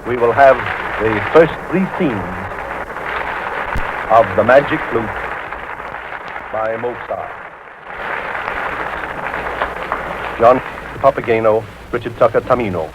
We will have the first three scenes of The Magic Flute by Mozart. John Papageno, Richard Tucker, Tamino.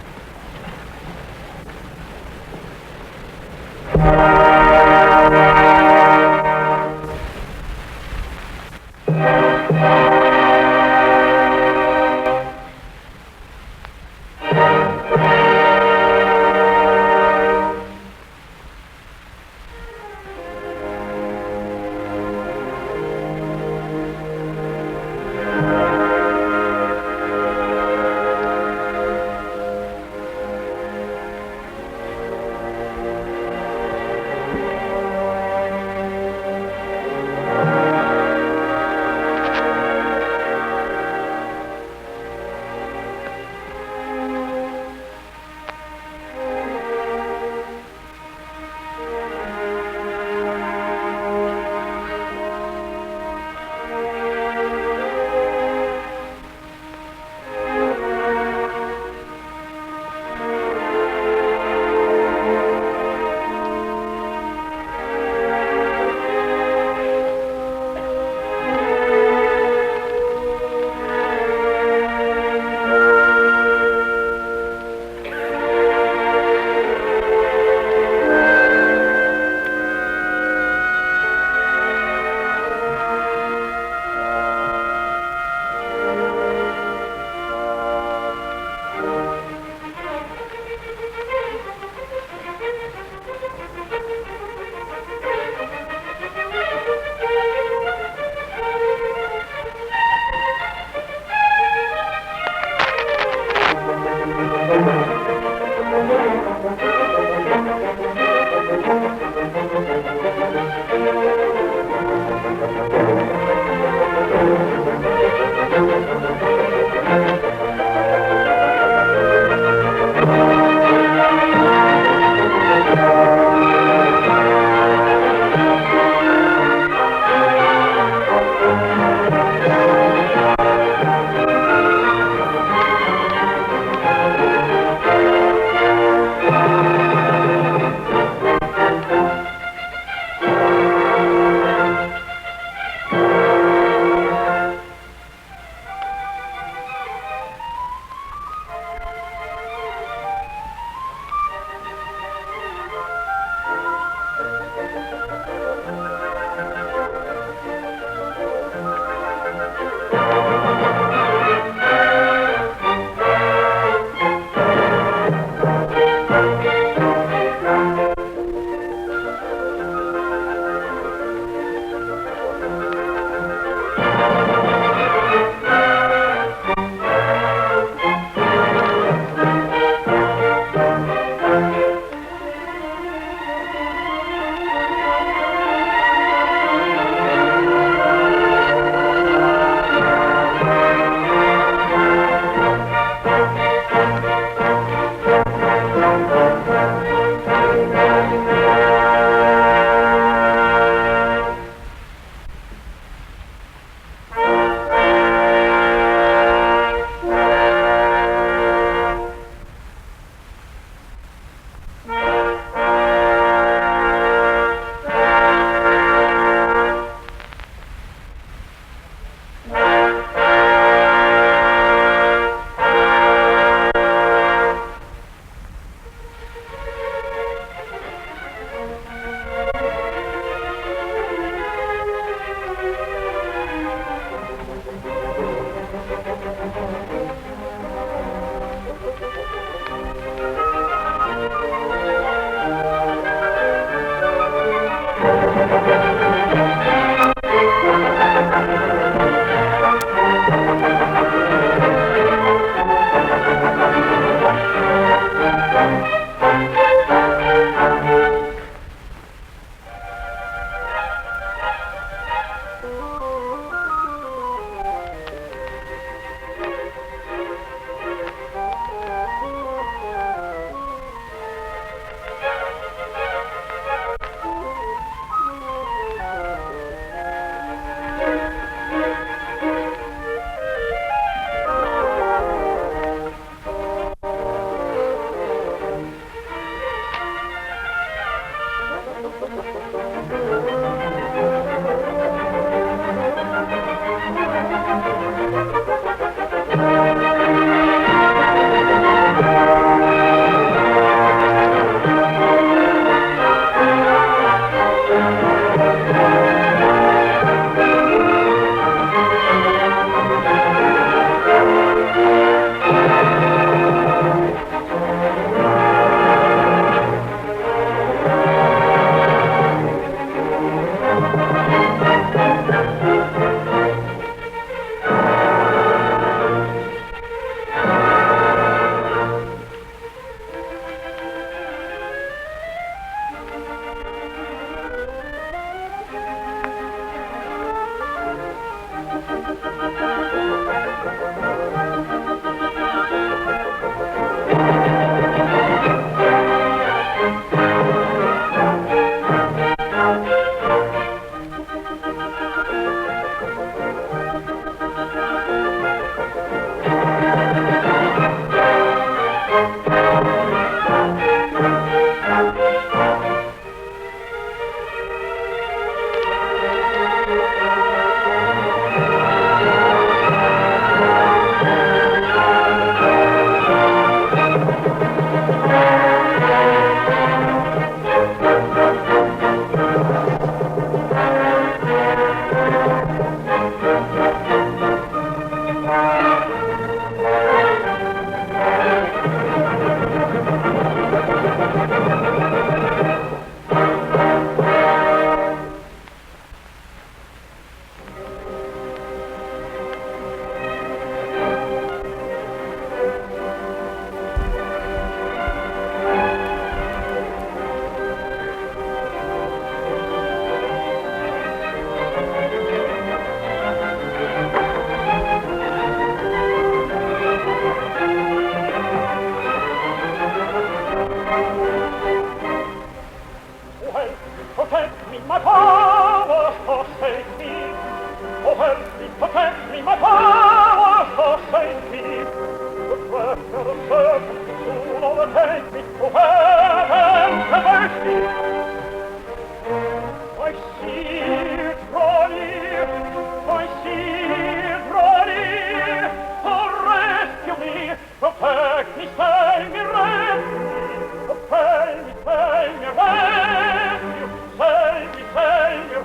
Protect me, my power, forsake me. Oh, help me, protect me, my power, forsake me. The threat of the serpent soon overtake me. To heaven, traverse me. I see it draw near, I see it draw near. Oh, rescue me, protect me, save me, rescue me. Protect me, save me, rescue. Save me, rescue.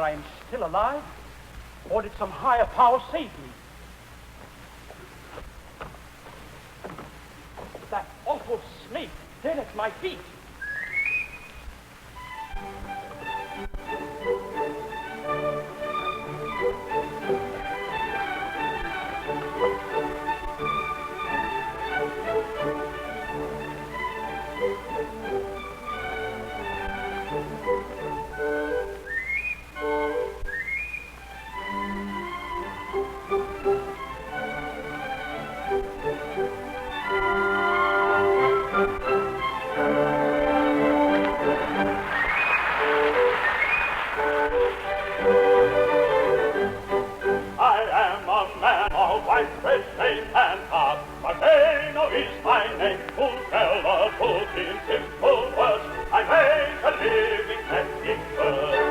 I am still alive, or did some higher power save me? That awful snake dead at my feet. Papageno is my name, who tell the truth in simple words. I make a living setting birds.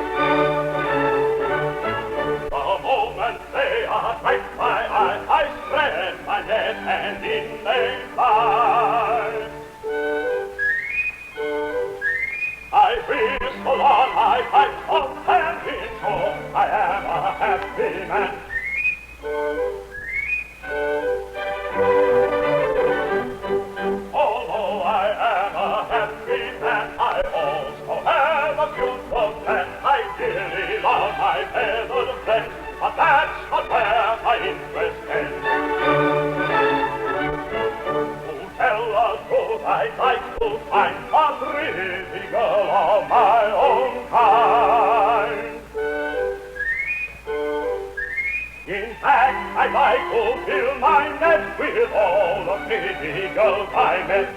The moment they attract my eye, I spread my net and in they fly. I whistle on my pipe of hand in shore. I am a happy man. Although I am a happy man, I also have a beautiful plan. I dearly love my feathered friends, but that's not where my interest ends. To tell the truth, I'd like to find a pretty girl of my own kind. In fact, I'd like to fill my net with all the pretty girls I met.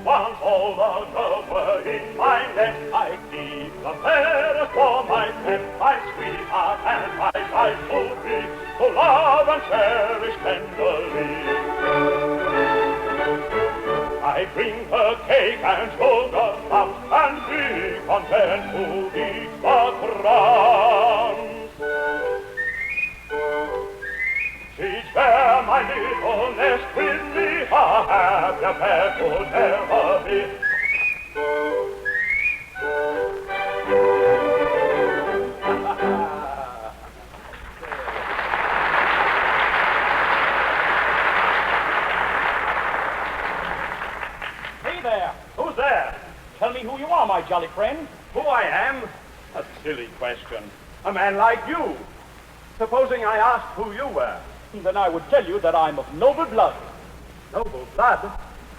Once all the girls were in my net, I'd keep the fairest for my pet, my sweetheart and my wife to be, to love and cherish tenderly. I bring her cake and sugar plums and be content to eat the crumbs. She'd share my little nest with me, a happier pair could never be. Who's there? Tell me who you are, my jolly friend. Who I am? A silly question. A man like you. Supposing I asked who you were. Then I would tell you that I'm of noble blood. Noble blood?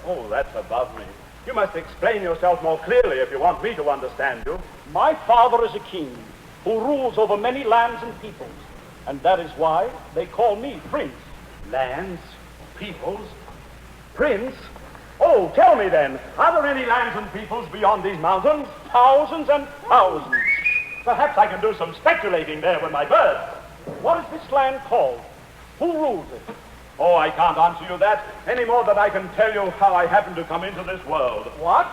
Oh, that's above me. You must explain yourself more clearly if you want me to understand you. My father is a king who rules over many lands and peoples, and that is why they call me Prince. Lands? Peoples? Prince? Oh, tell me then, are there any lands and peoples beyond these mountains? Thousands and thousands. Perhaps I can do some speculating there with my birds. What is this land called? Who rules it? Oh, I can't answer you that, any more than I can tell you how I happened to come into this world. What?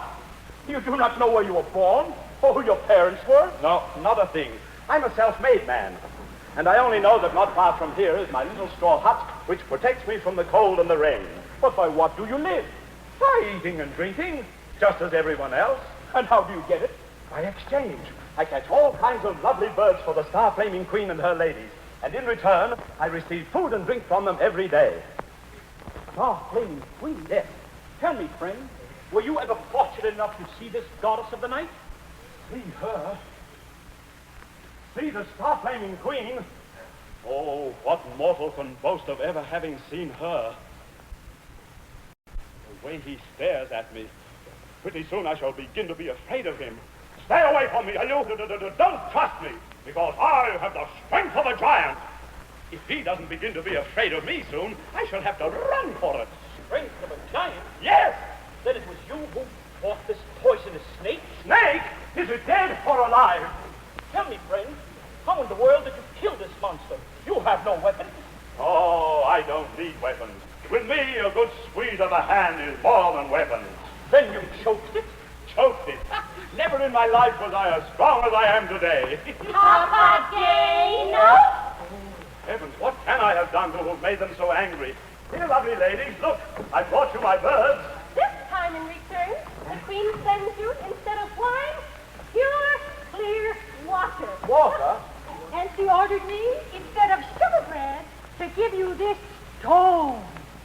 You do not know where you were born, or who your parents were? No, not a thing. I'm a self-made man, and I only know that not far from here is my little straw hut, which protects me from the cold and the rain. But by what do you live? By eating and drinking, just as everyone else. And how do you get it? By exchange. I catch all kinds of lovely birds for the star-flaming queen and her ladies, and in return, I receive food and drink from them every day. Star-flaming queen? Yes. Tell me, friend, were you ever fortunate enough to see this goddess of the night? See her? See the star-flaming queen? Oh, what mortal can boast of ever having seen her? The way he stares at me, pretty soon I shall begin to be afraid of him. Stay away from me, and you don't trust me, because I have the strength of a giant. If he doesn't begin to be afraid of me soon, I shall have to run for it. Strength of a giant? Yes! Then it was you who fought this poisonous snake? Snake? Is it dead or alive? Tell me, friend, how in the world did you kill this monster? You have no weapons. Oh, I don't need weapons. With me, a good squeeze of the hand is more than weapons. Then you choked it? Choked it? Never in my life was I as strong as I am today. Papageno! Heavens, what can I have done to have made them so angry? Here, lovely ladies, look, I brought you my birds. This time in return, the queen sends you, instead of wine, pure, clear water. Water? And she ordered me, instead of sugar bread, to give you this tone.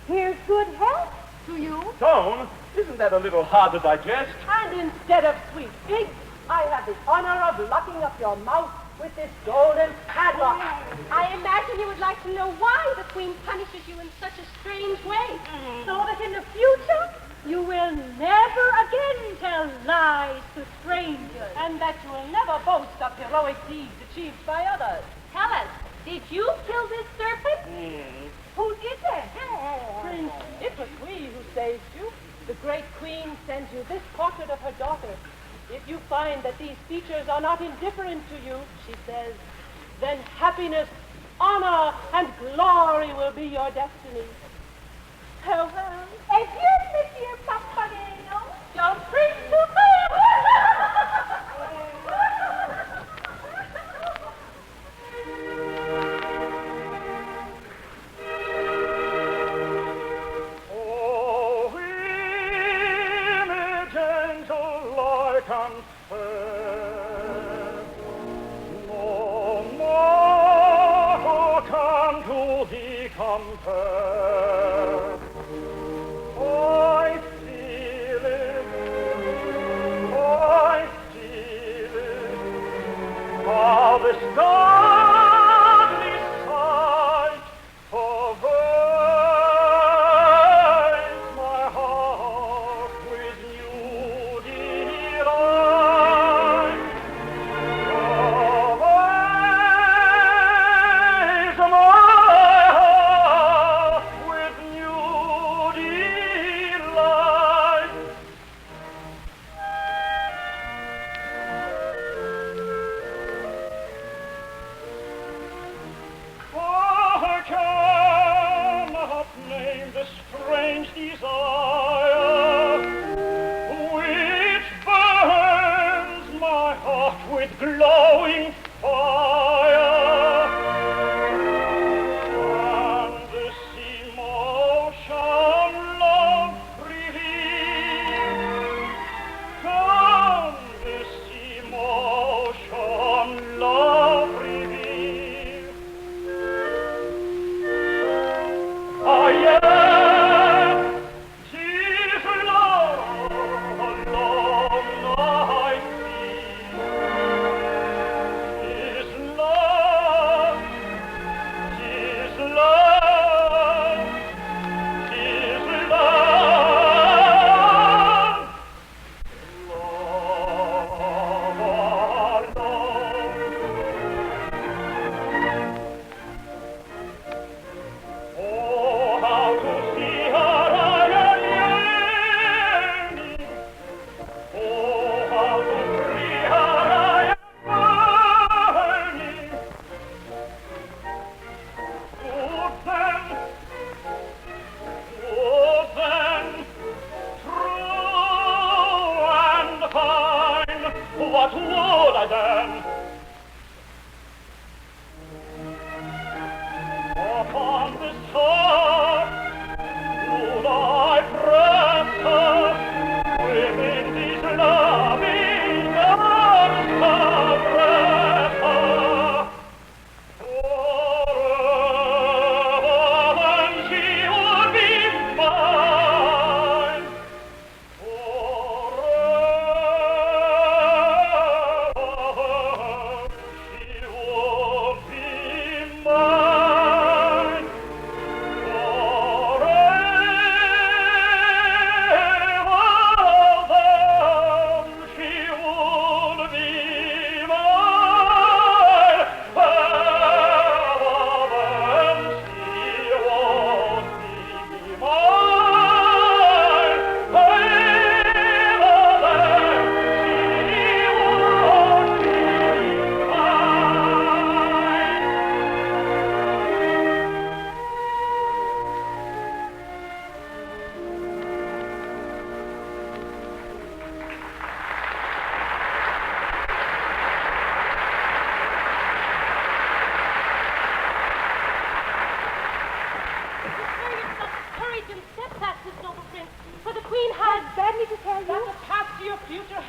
Here's good health to you. Tone? Isn't that a little hard to digest? And instead of sweet figs, I have the honor of locking up your mouth with this golden padlock. I imagine you would like to know why the queen punishes you in such a strange way. So that in the future, you will never again tell lies to strangers. And that you will never boast of heroic deeds achieved by others. Tell us, did you kill this serpent? Who did that? Prince, it was we who saved you. The great queen sends you this portrait of her daughter. If you find that these features are not indifferent to you, she says, then happiness, honor, and glory will be your destiny. Farewell. Adieu, Monsieur Papageno. Don't preach to me!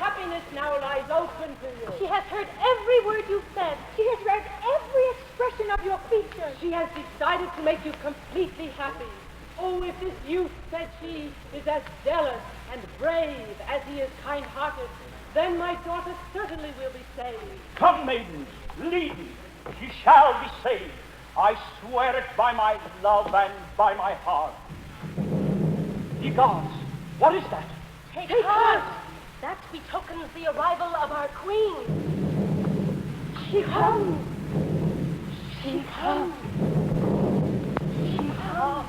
happiness now lies open to you. She has heard every word you've said. She has read every expression of your features. She has decided to make you completely happy. Oh, if this youth, said she, is as jealous and brave as he is kind-hearted, then my daughter certainly will be saved. Come, maidens, lead me. She shall be saved. I swear it by my love and by my heart. Ye gods, what is that? Take heart. That betokens the arrival of our queen. She comes. She comes. She comes.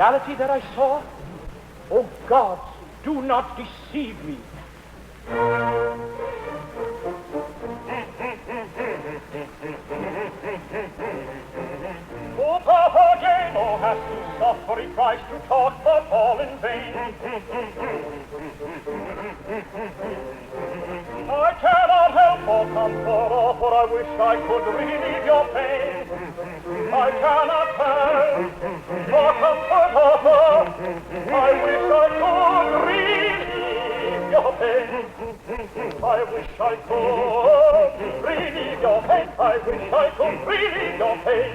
reality that I saw? Oh, gods, do not deceive me. Oh, Papageno has to suffer, he tries to talk, but all in vain. I cannot help for comfort, for I wish I could relieve your pain. I cannot help for comfort, I wish I could relieve your pain. I wish I could relieve your pain. I wish I could relieve your pain.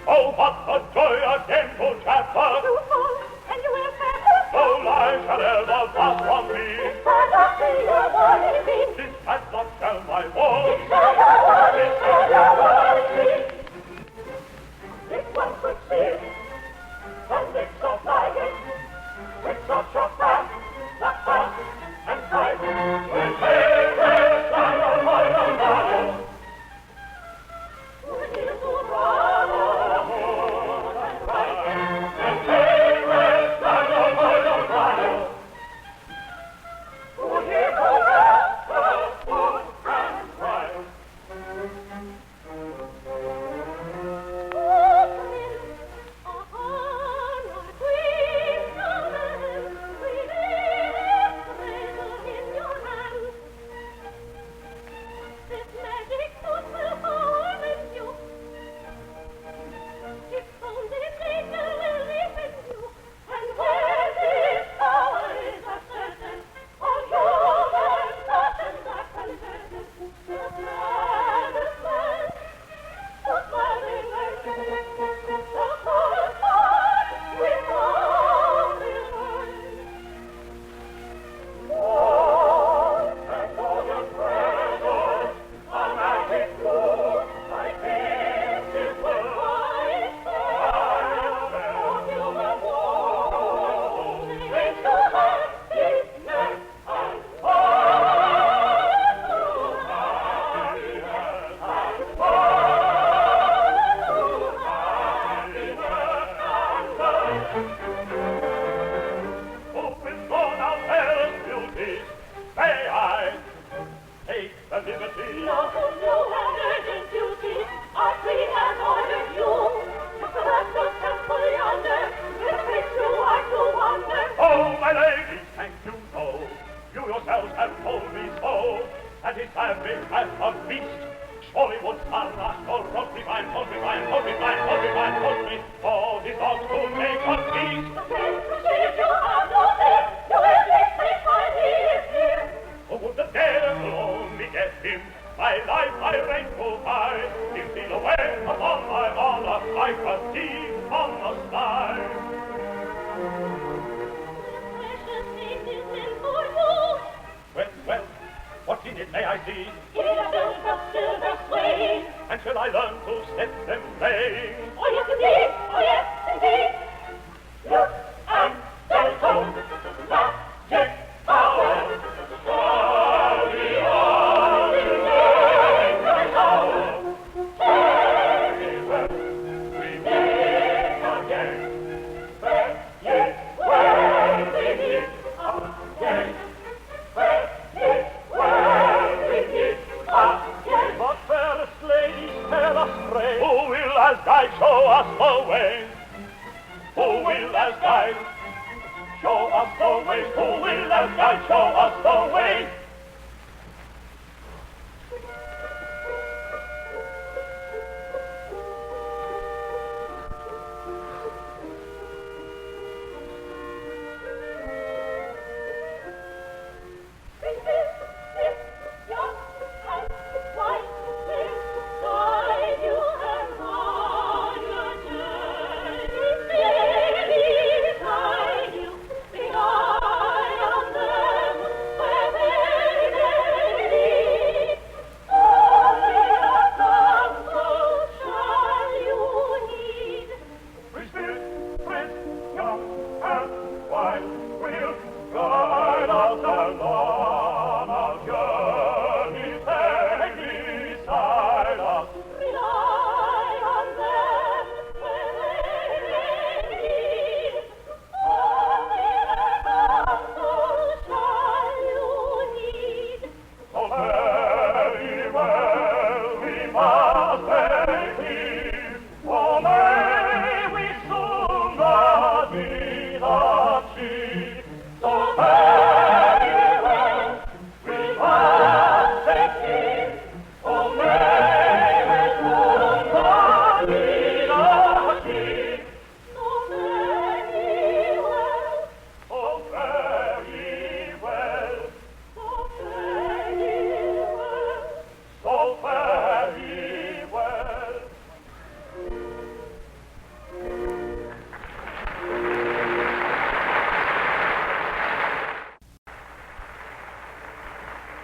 Oh, what a joy again to chapter! And you will better. No lie shall ever pass from me. This cannot be your warning me. This cannot shall my war. This shall your warning, this shall your warning me. If one could see the lips of Lion, lips of Schöffler, the fast and fight, will pay the sign of my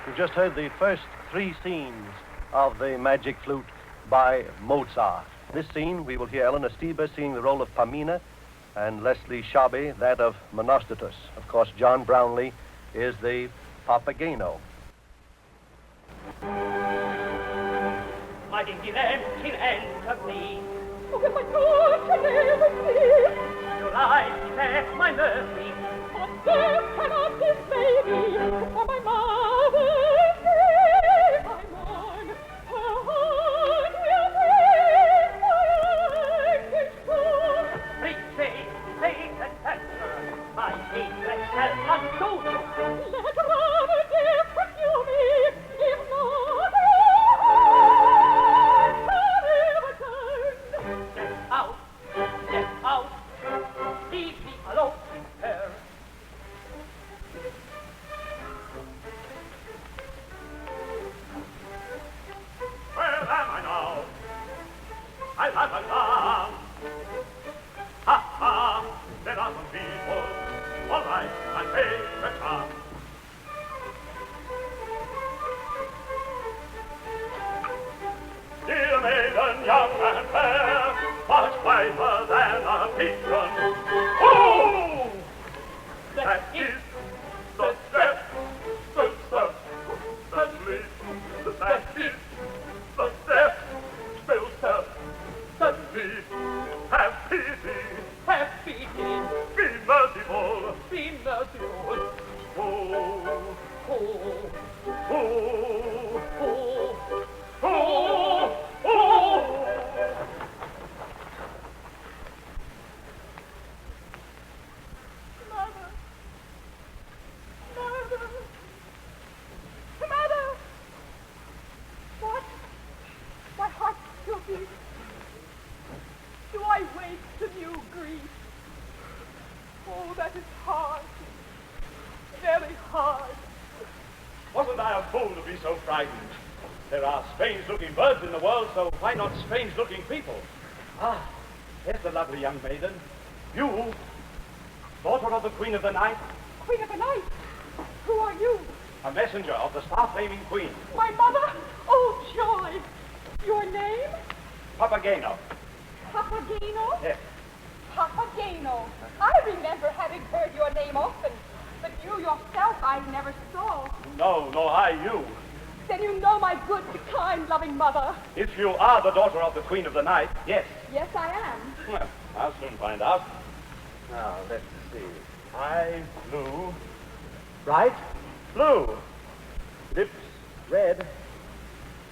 We just heard the first three scenes of the Magic Flute by Mozart. This scene, we will hear Eleanor Steber singing the role of Pamina and Leslie Chabay that of Monostatos. Of course, John Brownlee is the Papageno. My dinky lamp till end of me. Oh, with my God, can never see. Your life is at my mercy. For death cannot dismay me. For my mother's grave I mourn. Her heart will break my anguish soul. Say that answer. My hatred shall not go. Let rather death pursue me, if not forever turn. Get out. Leave me alone with her. Where am I now? I have a lamb. Ha ha, there are some people. All right, I take a chance. Dear maiden, young and fair, much whiter than a pigeon. Oh! That is the step, the step, that leads. That is the step, still step, that leads. Have pity, have pity. Be merciful, be merciful. Oh, oh, oh, oh, oh, oh. Mother! What? My heart still beats. Do I wake to new grief? Oh, that is hard. Very hard. Wasn't I a fool to be so frightened? There are strange-looking birds in the world, so why not strange-looking people? Ah, here's the lovely young maiden. You, daughter of the Queen of the Night, Queen of the Night, who are you? a messenger of the star-flaming Queen, My mother? Oh, joy! Your name? Papageno. Papageno? Yes. Papageno. I remember having heard your name often, but you yourself I never saw. No, you. Then you know my good, kind, loving mother. If you are the daughter of the Queen of the Night, yes. Yes, I am. Well, I'll soon find out. Now, let's see. Eyes blue. Bright blue. Lips red.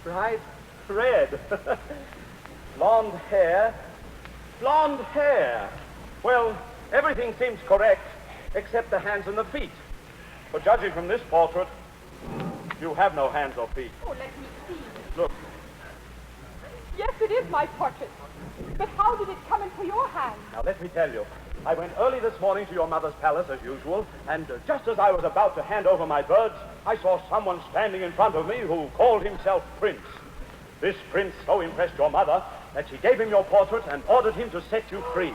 Bright red. Blonde hair. Blonde hair. Well, everything seems correct, except the hands and the feet. But judging from this portrait, you have no hands or feet. Oh, let me see. Look, Yes, it is my portrait. But how did it come into your hands? now let me tell you. I went early this morning to your mother's palace, as usual, and just as I was about to hand over my birds, I saw someone standing in front of me who called himself Prince. This prince so impressed your mother that she gave him your portrait and ordered him to set you free.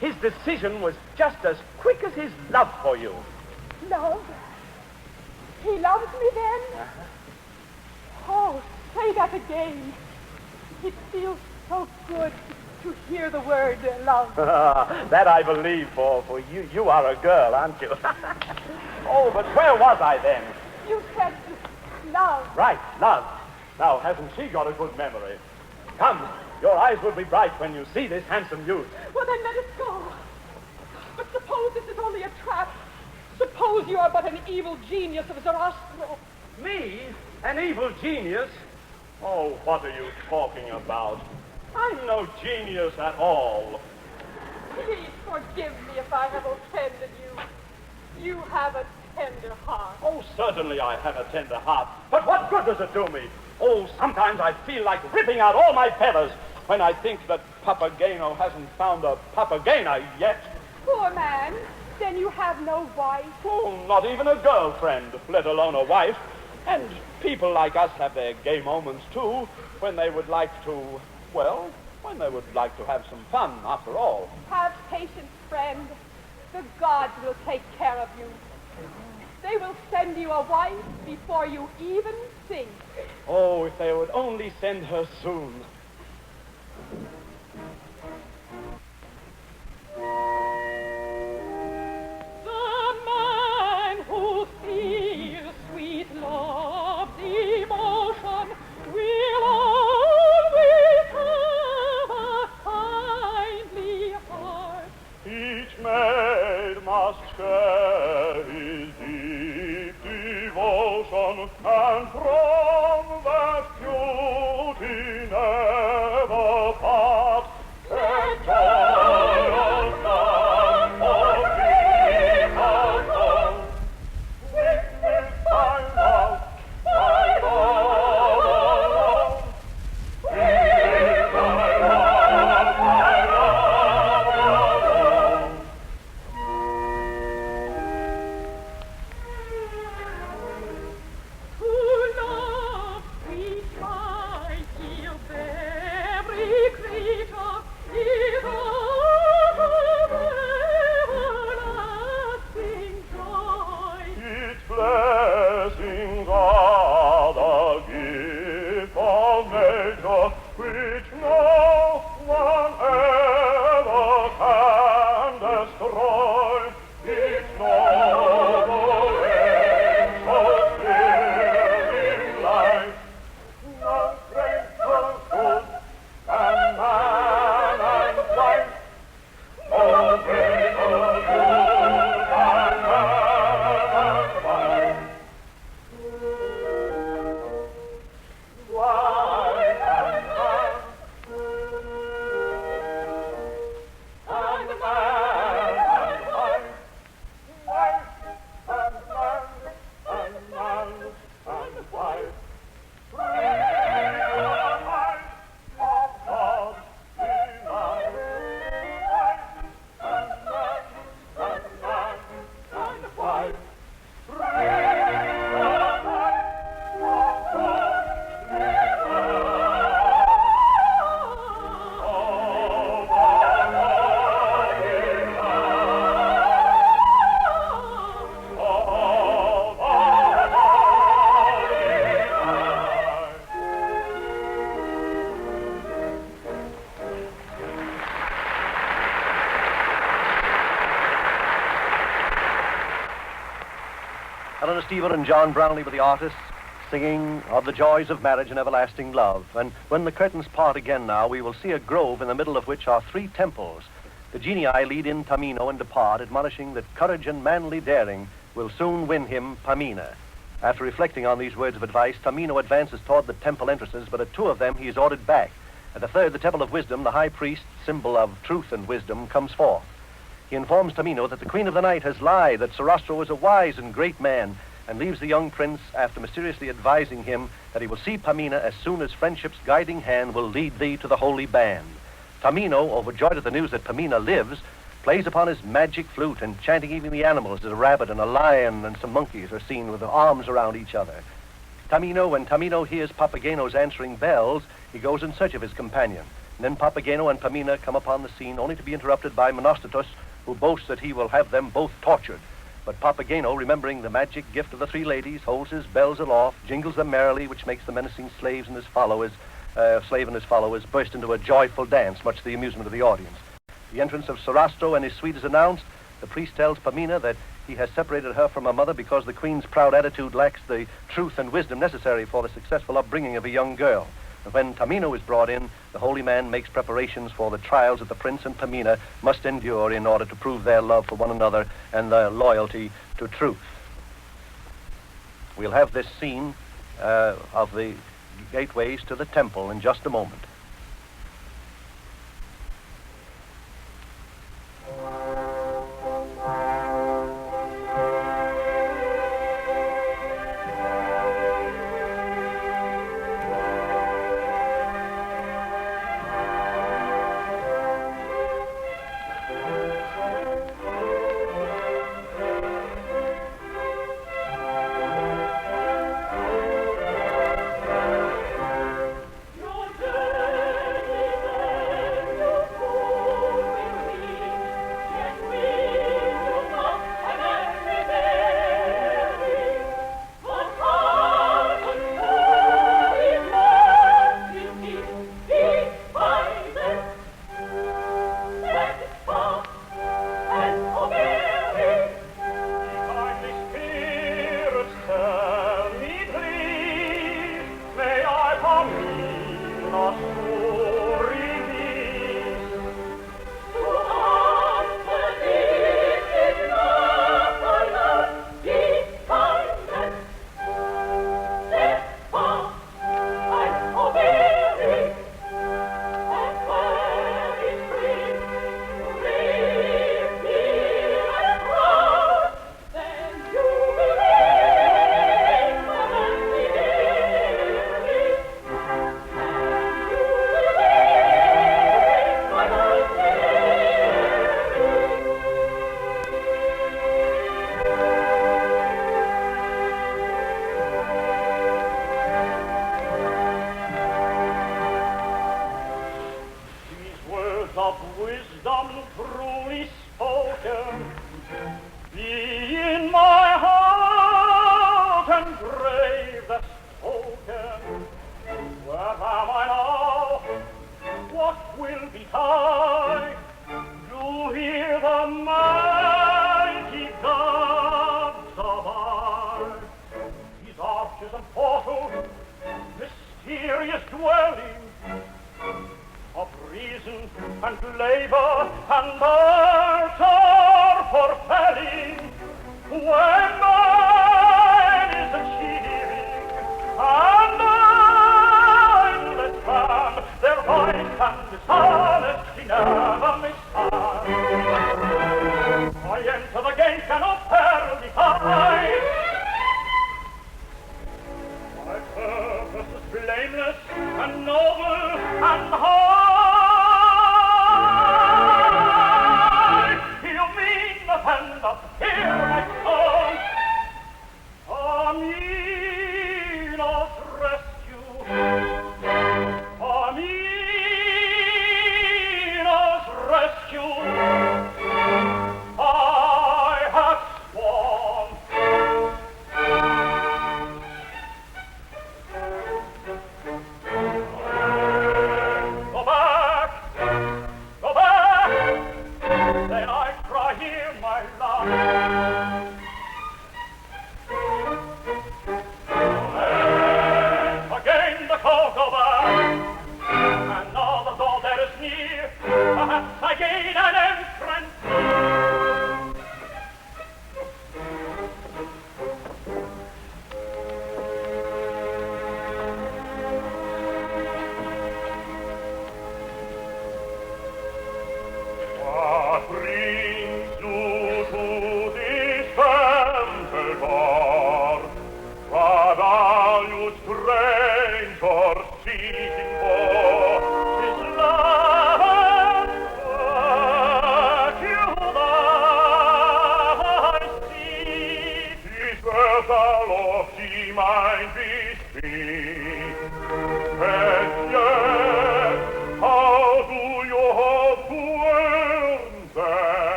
His decision was just as quick as his love for you. Love? He loves me then? Oh, say that again. It feels so good to hear the word love. That I believe, for you are a girl, aren't you? Oh, but where was I then? You said love. Right, love. Now, hasn't she got a good memory? Come, your eyes will be bright when you see this handsome youth. Well, then let us go. But suppose this is only a trap. Suppose you are but an evil genius of Sarastro. Me? An evil genius? Oh, what are you talking about? I'm no genius at all. Please forgive me if I have offended you. You have a tender heart. Oh, certainly I have a tender heart. But what good does it do me? Oh, sometimes I feel like ripping out all my feathers when I think that Papageno hasn't found a Papagena yet. Poor man. Then you have no wife? Oh, not even a girlfriend, let alone a wife. And people like us have their gay moments, too, when they would like to, well, when they would like to have some fun, after all. Have patience, friend. The gods will take care of you. They will send you a wife before you even think. Oh, if they would only send her soon. The man who feels sweet love's emotion will always have a kindly heart. Each maid must share his deep devotion, and from that beauty never part. And joy of love for people's home, with thy love, thy love alone. With thy love, thy love alone. Who loves we try till every creature is of everlasting joy. Each blessings are the gift of nature, which no one ever can destroy. Each noble angel still in life, none greater good than man and wife. No greater good than man and wife. Wife and man, and man and wife. Wife and man, and man and wife. Free the life of God divine. Wife and man, and man and wife. Free the life of God divine. Eleanor Steber and John Brownlee were the artists, singing of the joys of marriage and everlasting love. And when the curtains part again now, we will see a grove in the middle of which are 3 temples. The genii lead in Tamino and depart, admonishing that courage and manly daring will soon win him Pamina. After reflecting on these words of advice, Tamino advances toward the temple entrances, but at 2 of them he is ordered back. At the 3rd, the temple of wisdom, the high priest, symbol of truth and wisdom, comes forth. He informs Tamino that the queen of the night has lied, that Sarastro is a wise and great man, and leaves the young prince after mysteriously advising him that he will see Pamina as soon as friendship's guiding hand will lead thee to the holy band. Tamino, overjoyed at the news that Pamina lives, plays upon his magic flute, enchanting even the animals as a rabbit and a lion and some monkeys are seen with their arms around each other. When Tamino hears Papageno's answering bells, he goes in search of his companion. And then Papageno and Pamina come upon the scene, only to be interrupted by Monostatos, who boasts that he will have them both tortured. But Papageno, remembering the magic gift of the 3 ladies, holds his bells aloft, jingles them merrily, which makes the menacing slave and his followers burst into a joyful dance, much to the amusement of the audience. The entrance of Sarastro and his suite is announced. The priest tells Pamina that he has separated her from her mother because the queen's proud attitude lacks the truth and wisdom necessary for the successful upbringing of a young girl. And when Tamino is brought in, the holy man makes preparations for the trials that the prince and Pamina must endure in order to prove their love for one another and their loyalty to truth. We'll have this scene of the gateways to the temple in just a moment.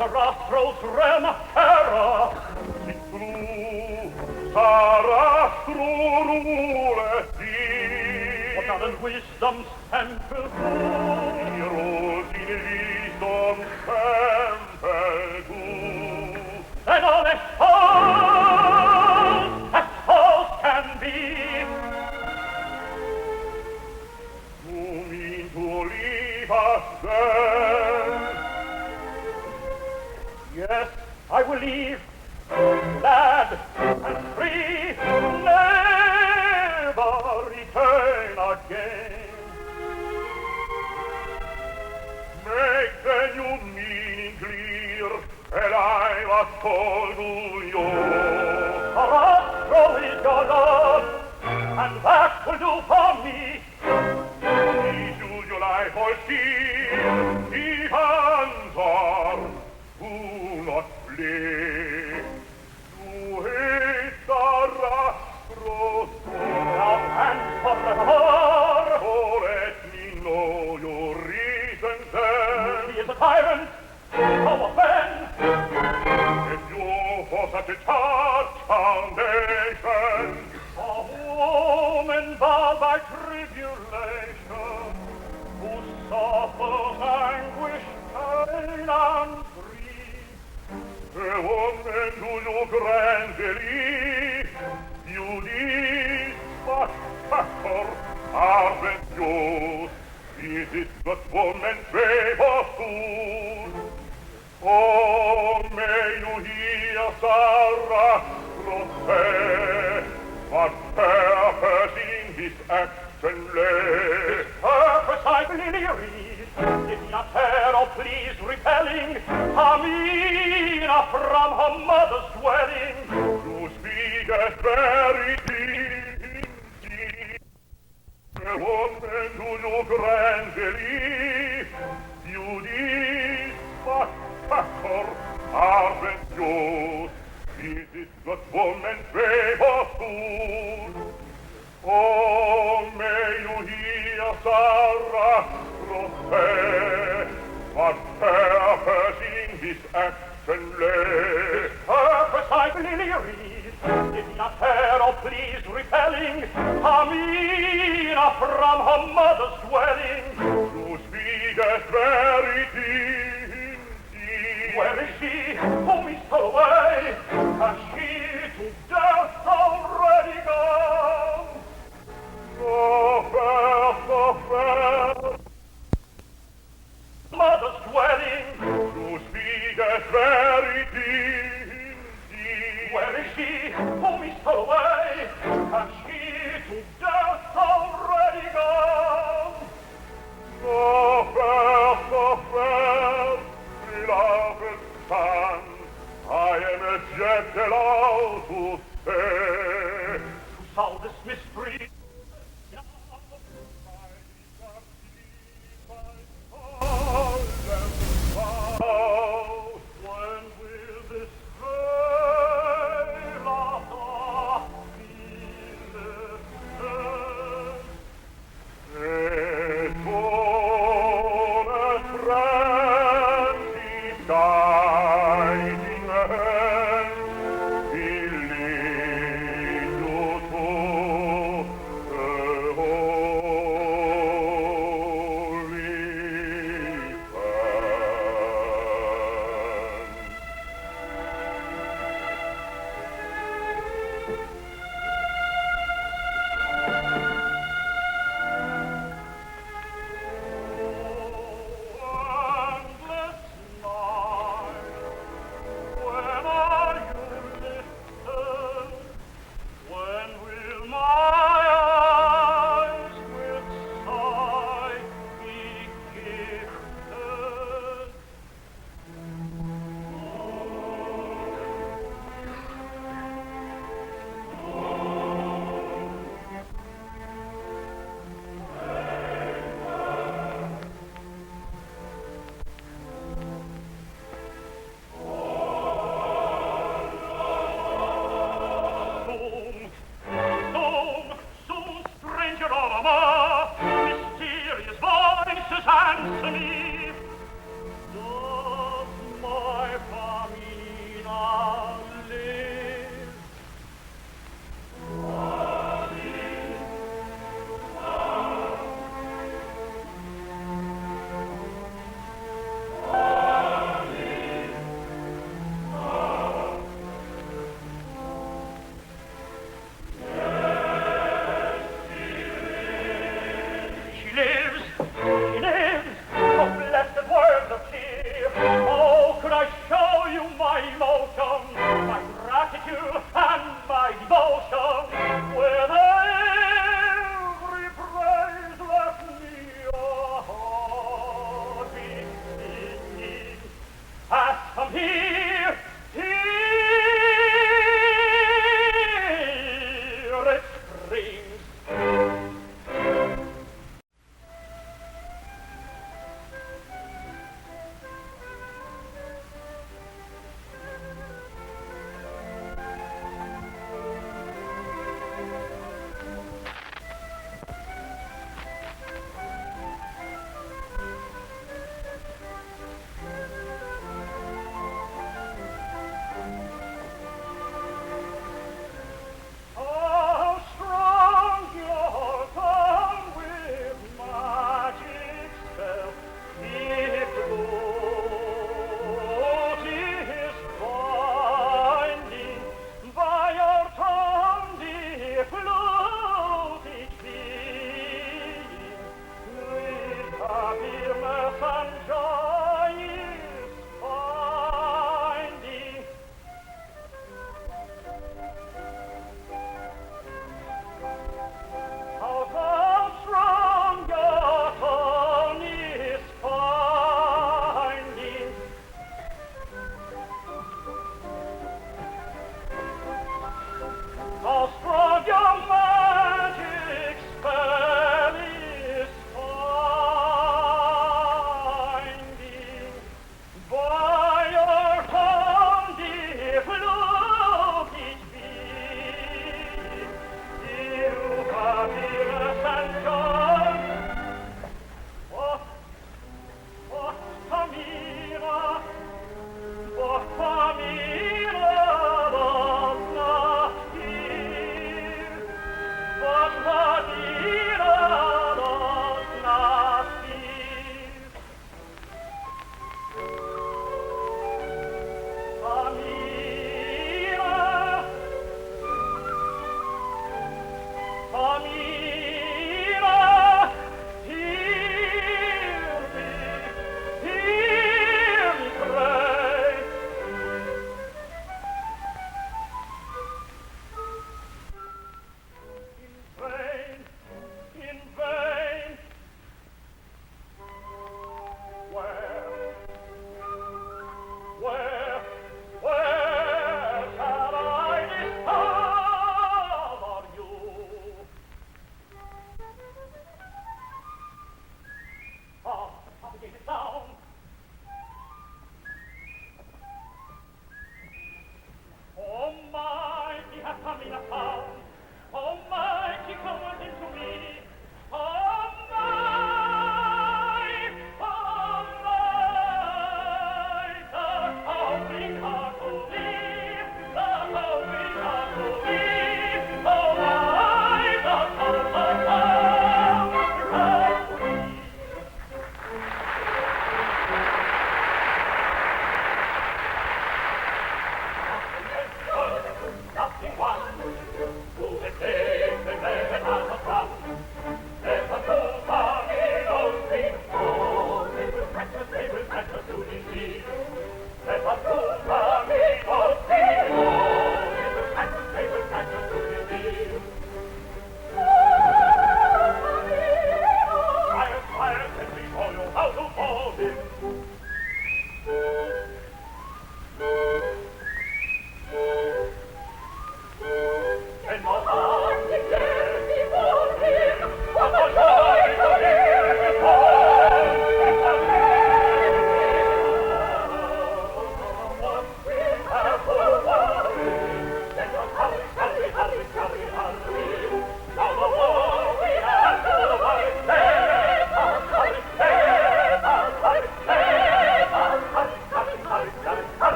Sarastro's Erna, Sarastro ruleth thee. What are wisdom's temple Rosine wisdom's temple too. Then accolgo io. Sarastro is your lord, and that will do for me. Die Juliolei vollziehen, die hands are, do not flee. Du heißt Sarastro, Now and forevermore, oh, let me know your reasons then. he is a tyrant, so offend. If you for such a charge foundation, A woman bound by tribulation, who suffers anguish, pain, and grief. a woman to your grand belief, you need but factor, arbentios, is it not woman's favor soon? Oh, may you hear Sarastro say, what purpose in his action lay? Purpose I clearly read, did not tear or please repelling Pamina from her mother's dwelling. You speak as verity indeed. A woman to your grand belief, beauty, but factor, arbentios, is it not woman's favor soon? Oh, may you hear Sarastro say, what purpose in his action lay? Purpose I clearly read, did not tear or please repelling Pamina from her mother's dwelling. You speak as verity indeed. Where is she, whom he stole away? Has she to death already gone? So fair, Mother's dwelling, you speak as verity indeed. where is she, whom he stole away? Has she to death already gone? So fair, beloved son, I am a gentle out to say. To solve this mystery, when will this veil of dark be lifted? Et ohne Trend guiding hand, will lead you to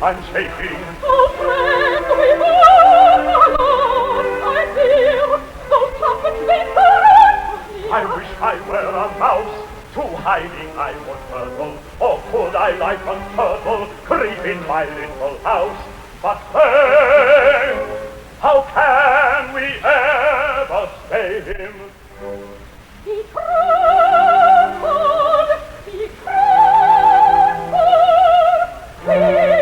I'm shaking. Oh, friend, we both are lost, I fear. Those trumpets beat so loud. I wish I were a mouse. To hiding I would hurtle, or could I like a turtle creep in my little house? But then, how can we ever stay him? He trembled, he trembled, he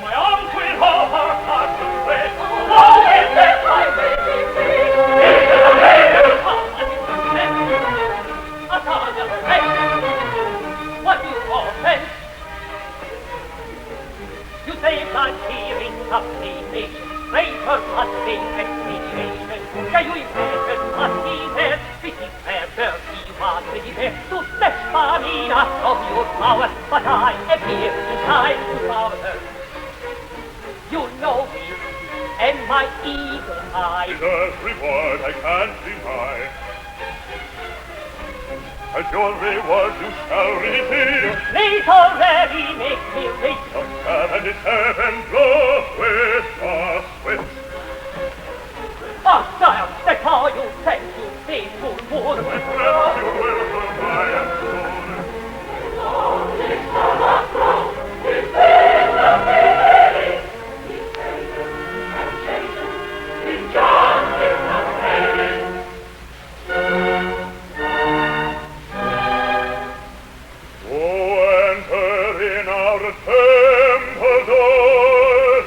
My uncle, hold her heart to break. power, but I am here in time to cover her. You know me, and my eagle eye. Deserves reward I can't deny. As your reward you shall receive. Late already, make me late. Of 77 blows with the switch. Ah, sire, that's how you thank you, faithful moon. My friends, you will provide soon. It's Sarastro, it's the Berger. He's taken and chastened, he's just in the fairy. Oh, enter in our temple doors,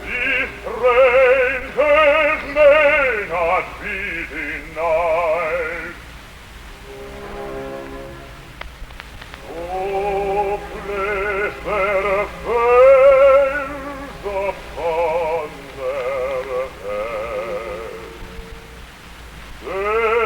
these strangers may not be denied. Oh, place their veils upon their heads. They must have heard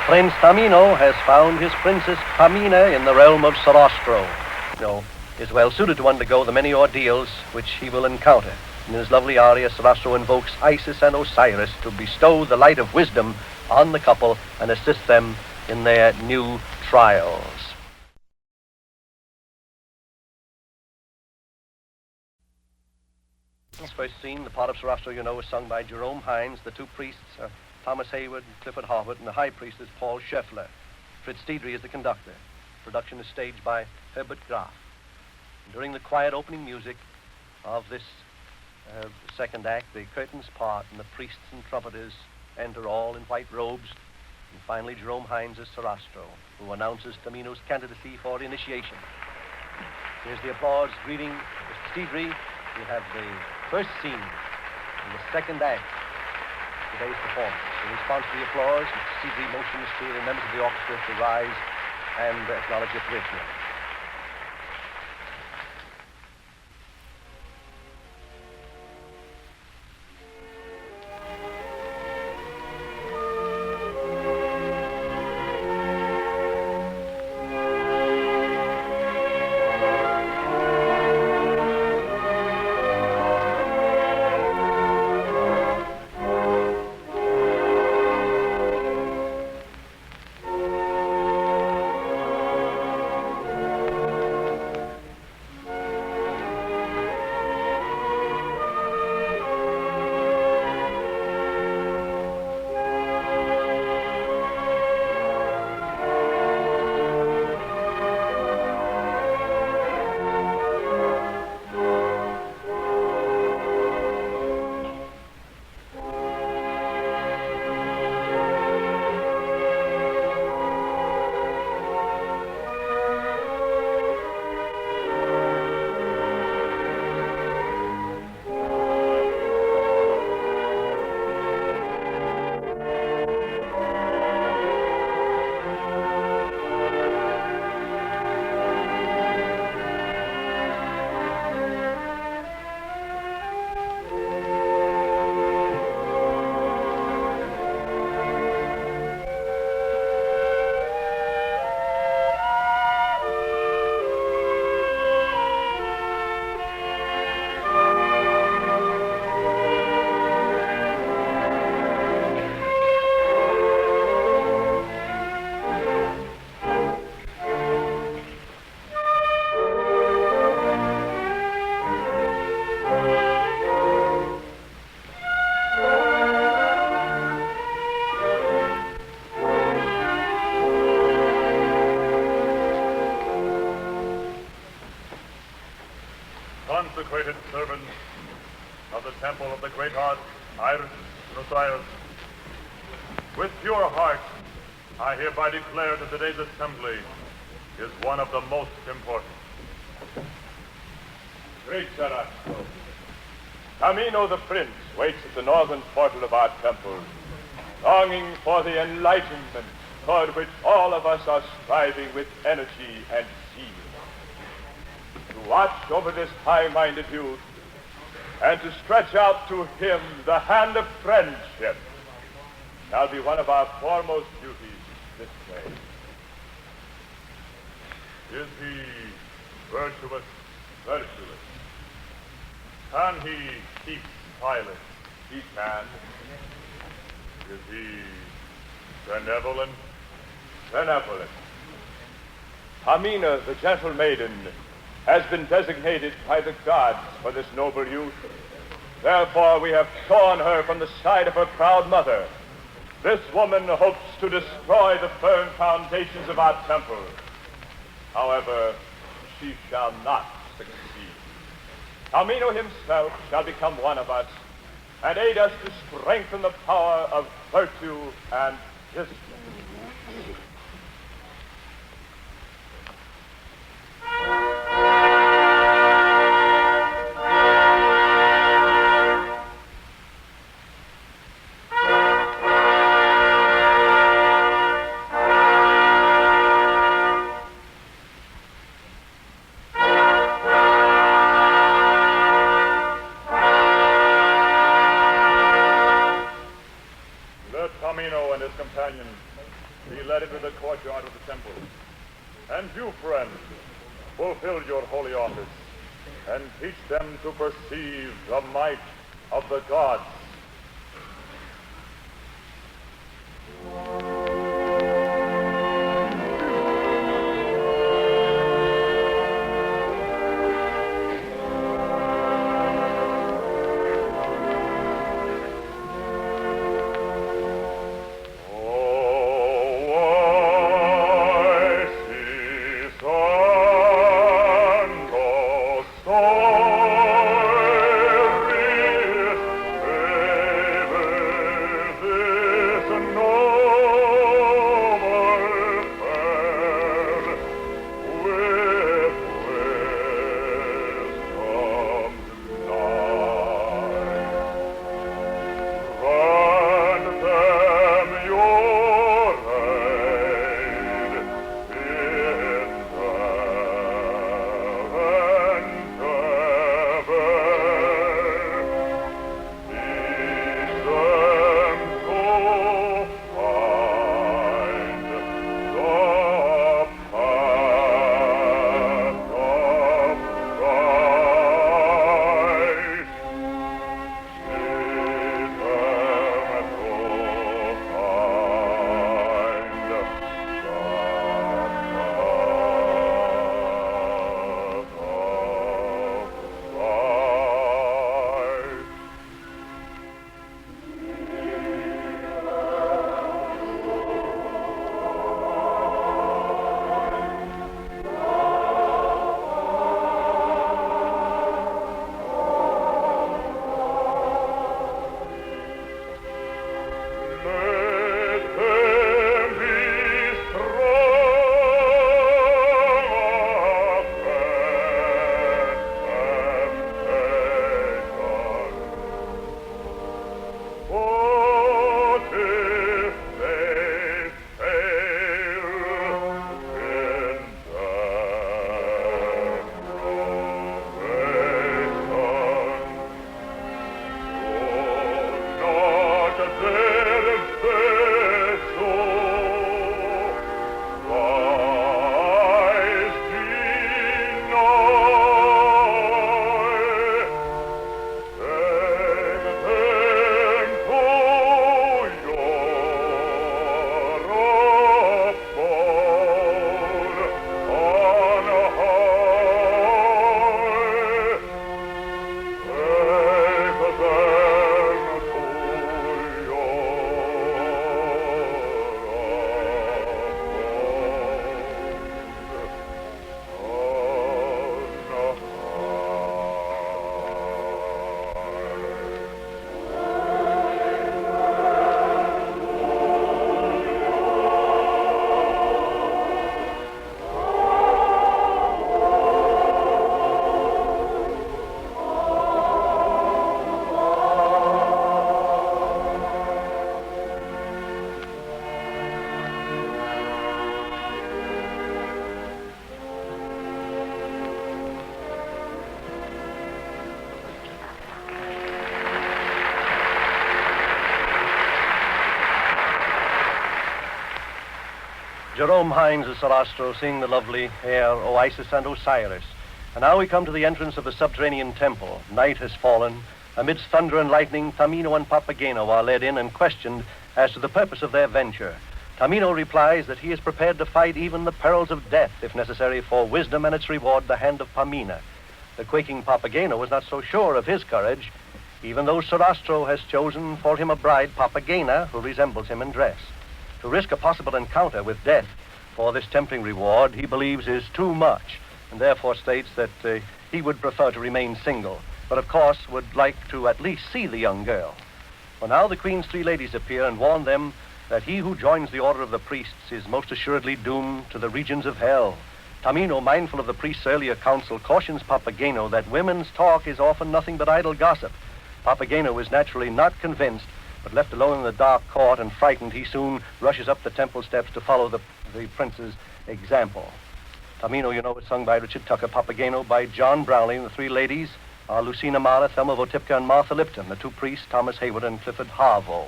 Prince Tamino has found his Princess Pamina in the realm of Sarastro. Is well suited to undergo the many ordeals which he will encounter. In his lovely aria, Sarastro invokes Isis and Osiris to bestow the light of wisdom on the couple and assist them in their new trials. This first scene, the part of Sarastro, is sung by Jerome Hines. The two priests are Thomas Hayward and Clifford Harwood, and the high priest is Paul Schöffler. Fritz Stiedry is the conductor. Production is staged by Herbert Graf. And during the quiet opening music of this second act, the curtains part and the priests and trumpeters enter all in white robes. And finally, Jerome Hines is Sarastro, who announces Tamino's candidacy for initiation. Here's the applause greeting Mr. Stiedry. We have the first scene in the second act of today's performance. In response to the applause, Mr. Stiedry motions to the members of the orchestra to rise and acknowledge the tradition. consecrated servants of the temple of the great art, Iris and Osiris, with pure heart, I hereby declare that today's assembly is one of the most important. Great Sarastro, Tamino the Prince waits at the northern portal of our temple, longing for the enlightenment toward which all of us are striving with energy and zeal. To watch over this high-minded youth and to stretch out to him the hand of friendship shall be one of our foremost duties this day. Is he virtuous? Virtuous. Can he keep silent? He can. Is he benevolent? Benevolent. Pamina, the gentle maiden, has been designated by the gods for this noble youth. Therefore, we have torn her from the side of her proud mother. This woman hopes to destroy the firm foundations of our temple. However, she shall not succeed. Tamino himself shall become one of us and aid us to strengthen the power of virtue and wisdom. Be led into the courtyard of the temple. And you, friends, fulfill your holy office and teach them to perceive the might of the gods. Thank you. Jerome Hines as Sarastro sing the lovely air, O Isis and Osiris. And now we come to the entrance of the subterranean temple. Night has fallen. Amidst thunder and lightning, Tamino and Papageno are led in and questioned as to the purpose of their venture. Tamino replies that he is prepared to fight even the perils of death, if necessary, for wisdom and its reward, the hand of Pamina. The quaking Papageno was not so sure of his courage, even though Sarastro has chosen for him a bride, Papagena, who resembles him in dress. To risk a possible encounter with death for this tempting reward, he believes is too much, and therefore states that he would prefer to remain single, but of course would like to at least see the young girl. For now the Queen's three ladies appear and warn them that he who joins the order of the priests is most assuredly doomed to the regions of hell. Tamino, mindful of the priest's earlier counsel, cautions Papageno that women's talk is often nothing but idle gossip. Papageno is naturally not convinced, but left alone in the dark court and frightened, he soon rushes up the temple steps to follow the prince's example. Tamino, you know, is sung by Richard Tucker, Papageno by John Brownlee, and the three ladies are Lucine, Amara, Thelma, Votipka, and Martha Lipton, the two priests, Thomas Hayward and Clifford Harvo.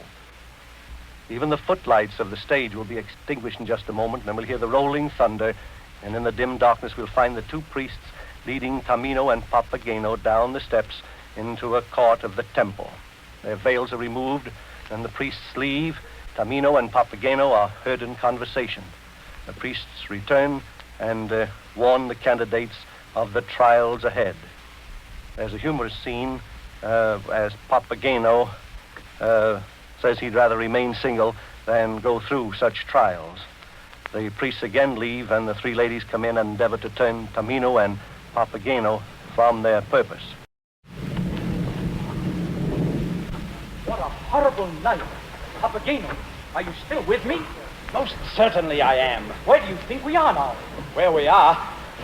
Even the footlights of the stage will be extinguished in just a moment, and then we'll hear the rolling thunder, and in the dim darkness we'll find the two priests leading Tamino and Papageno down the steps into a court of the temple. Their veils are removed, and the priests leave. Tamino and Papageno are heard in conversation. The priests return and warn the candidates of the trials ahead. There's a humorous scene as Papageno says he'd rather remain single than go through such trials. The priests again leave, and the three ladies come in and endeavor to turn Tamino and Papageno from their purpose. What a horrible night. Papageno, are you still with me? Most certainly I am. Where do you think we are now? Where we are?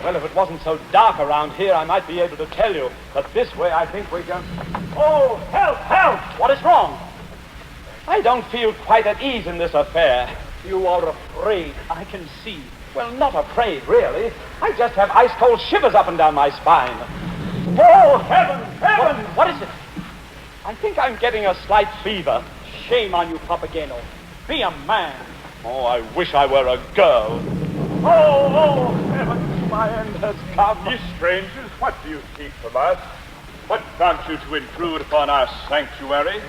Well, if it wasn't so dark around here, I might be able to tell you. But this way, I think we're going... Oh, help, help! What is wrong? I don't feel quite at ease in this affair. You are afraid, I can see. Well, not afraid, really. I just have ice-cold shivers up and down my spine. Oh, heaven, heaven! What is it? I think I'm getting a slight fever. Shame on you, Papageno. Be a man. Oh, I wish I were a girl. Oh, heavens, my end has come. Ye strangers, what do you seek from us? What prompts you to intrude upon our sanctuary?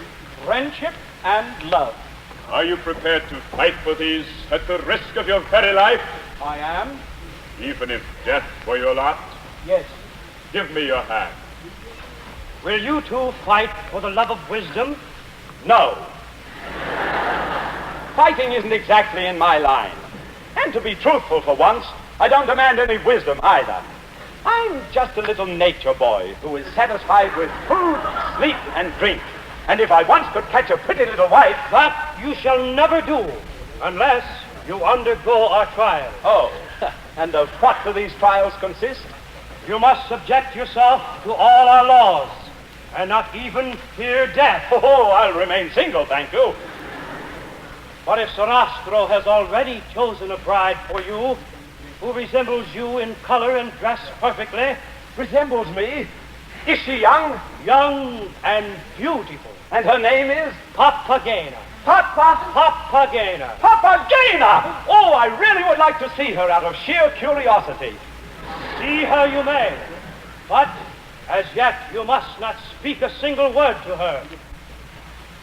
Friendship and love. Are you prepared to fight for these at the risk of your very life? I am. Even if death were your lot? Yes. Give me your hand. Will you two fight for the love of wisdom? No. Fighting isn't exactly in my line. And to be truthful for once, I don't demand any wisdom either. I'm just a little nature boy who is satisfied with food, sleep, and drink. And if I once could catch a pretty little wife... That you shall never do, unless you undergo our trial. Oh, and of what do these trials consist? You must subject yourself to all our laws, and not even fear death. Oh, I'll remain single, thank you. But if Sarastro has already chosen a bride for you, who resembles you in color and dress perfectly... Resembles me? Is she young? Young and beautiful. And her name is? Papagena. Papagena. Papagena! Oh, I really would like to see her out of sheer curiosity. See her you may, but as yet you must not speak a single word to her.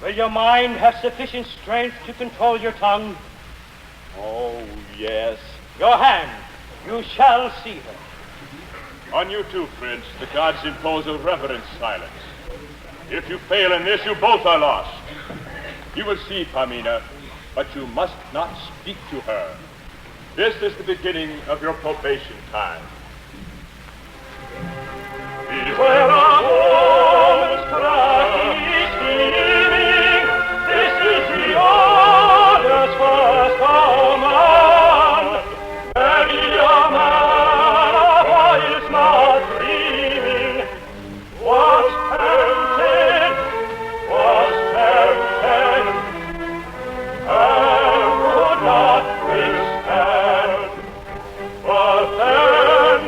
Will your mind have sufficient strength to control your tongue? Oh, yes. Your hand. You shall see her. On you too, Fritz, the gods impose a reverent silence. If you fail in this, you both are lost. You will see Pamina, but you must not speak to her. This is the beginning of your probation time. Beware of woman's stealing. This is the order's first command. Bury your man while it's not dreaming. Was tempted, and would not withstand. But then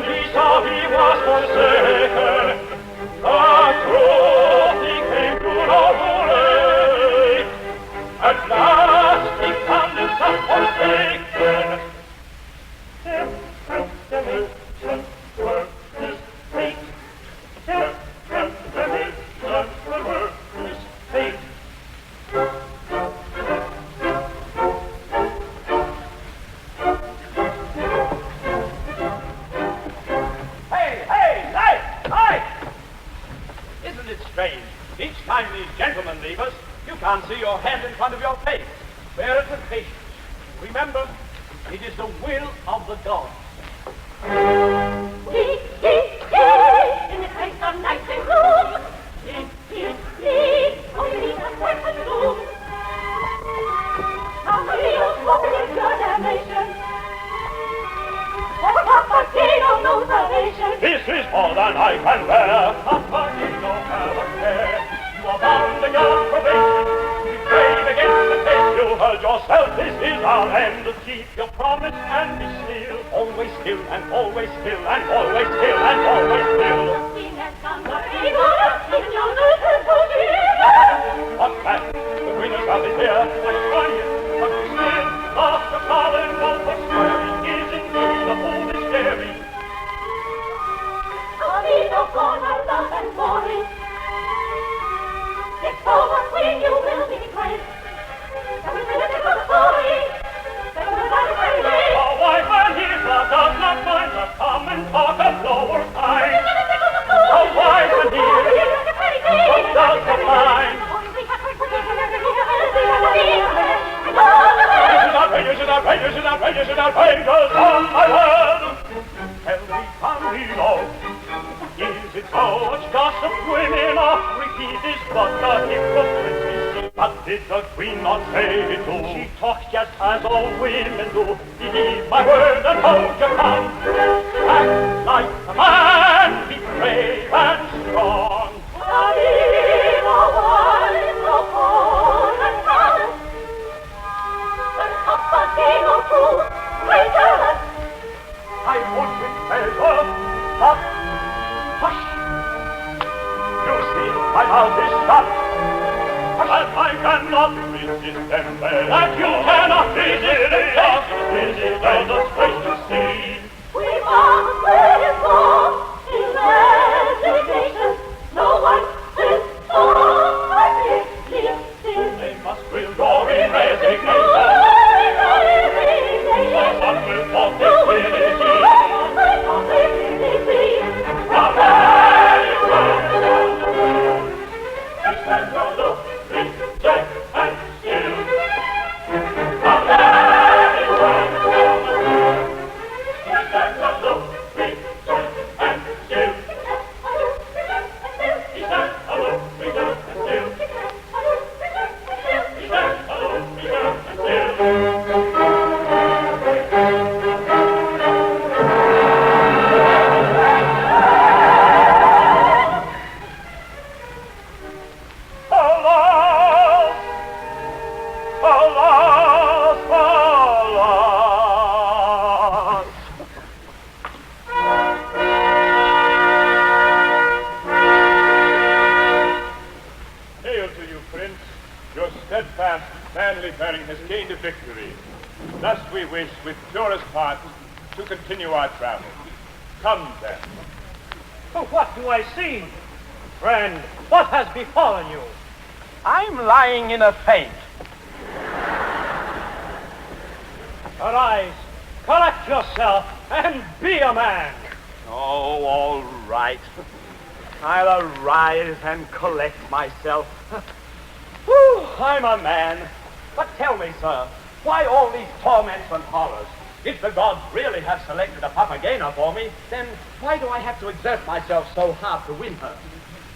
strange. Each time these gentlemen leave us, you can't see your hand in front of your face. Bear it with patience. Remember, it is the will of the gods. In the place of night and gloom. Only a certain doom. Amadeus, what is your damnation? For Papageno knows salvation. This is more than I can bear. Papageno, have a care. You are bound in your probation. You brave against the fate. You heard yourself, this is our end. Keep your promise and be still. Always still and always still and always still and always still. What's that? The winners of it here. I try it, but you still. After falling, what was swearing is indeed the fool is daring. Tamino, for my love and glory. It's over, Queen, you will be great. That was the story. That was the A wife and his love does not mind the common talk of lower kind. A wife and his love does not mind. You should not pray, goes on my word. Tell me, Tamino, is it so much gossip women oft repeat is but the hypocrisy? But did the queen not say it too? She talks just as all women do. Believe my word and hold your tongue. Act like a man, be brave and strong. I won't measure, but hush. You see, my mouth is shut, and I cannot resist them. That you cannot resist them. Is it a disgrace to see? We must let it go in resignation. No one will stop They must withdraw in resignation. Someone will talk this divinity. He stands on the reject and still. He stands on the reject and still. He stands on the reject and still. He stands on the reject and still. Manly bearing has gained a victory. Thus we wish, with purest heart, to continue our travel. Come, then. What do I see? Friend, what has befallen you? I'm lying in a faint. Arise, collect yourself, and be a man. Oh, all right. I'll arise and collect myself. Whew, I'm a man. But tell me, sir, why all these torments and horrors? If the gods really have selected a Papagena for me, then why do I have to exert myself so hard to win her?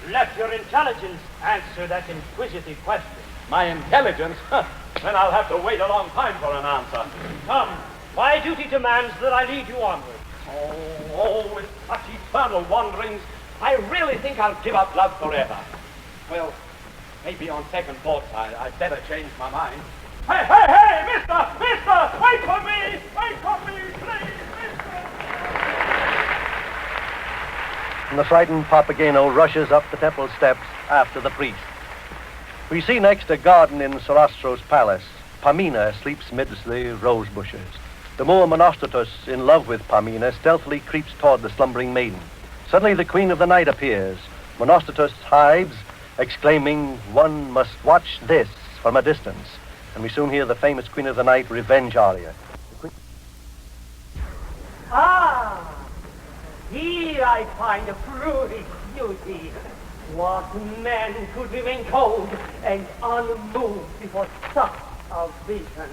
Let your intelligence answer that inquisitive question. My intelligence? Then I'll have to wait a long time for an answer. Come, my duty demands that I lead you onward. Oh, with such eternal wanderings, I really think I'll give up love forever. Well, maybe on second thoughts, I'd better change my mind. Hey, mister! Wait for me, please, mister! And the frightened Papageno rushes up the temple steps after the priest. We see next a garden in Sarastro's palace. Pamina sleeps midst the rose bushes. The Moor Monostatos, in love with Pamina, stealthily creeps toward the slumbering maiden. Suddenly the queen of the night appears. Monostatos hides, exclaiming, "One must watch this," from a distance. And we soon hear the famous Queen of the Night revenge aria. Ah, here I find a fruity beauty. What man could remain cold and unmoved before such a vision?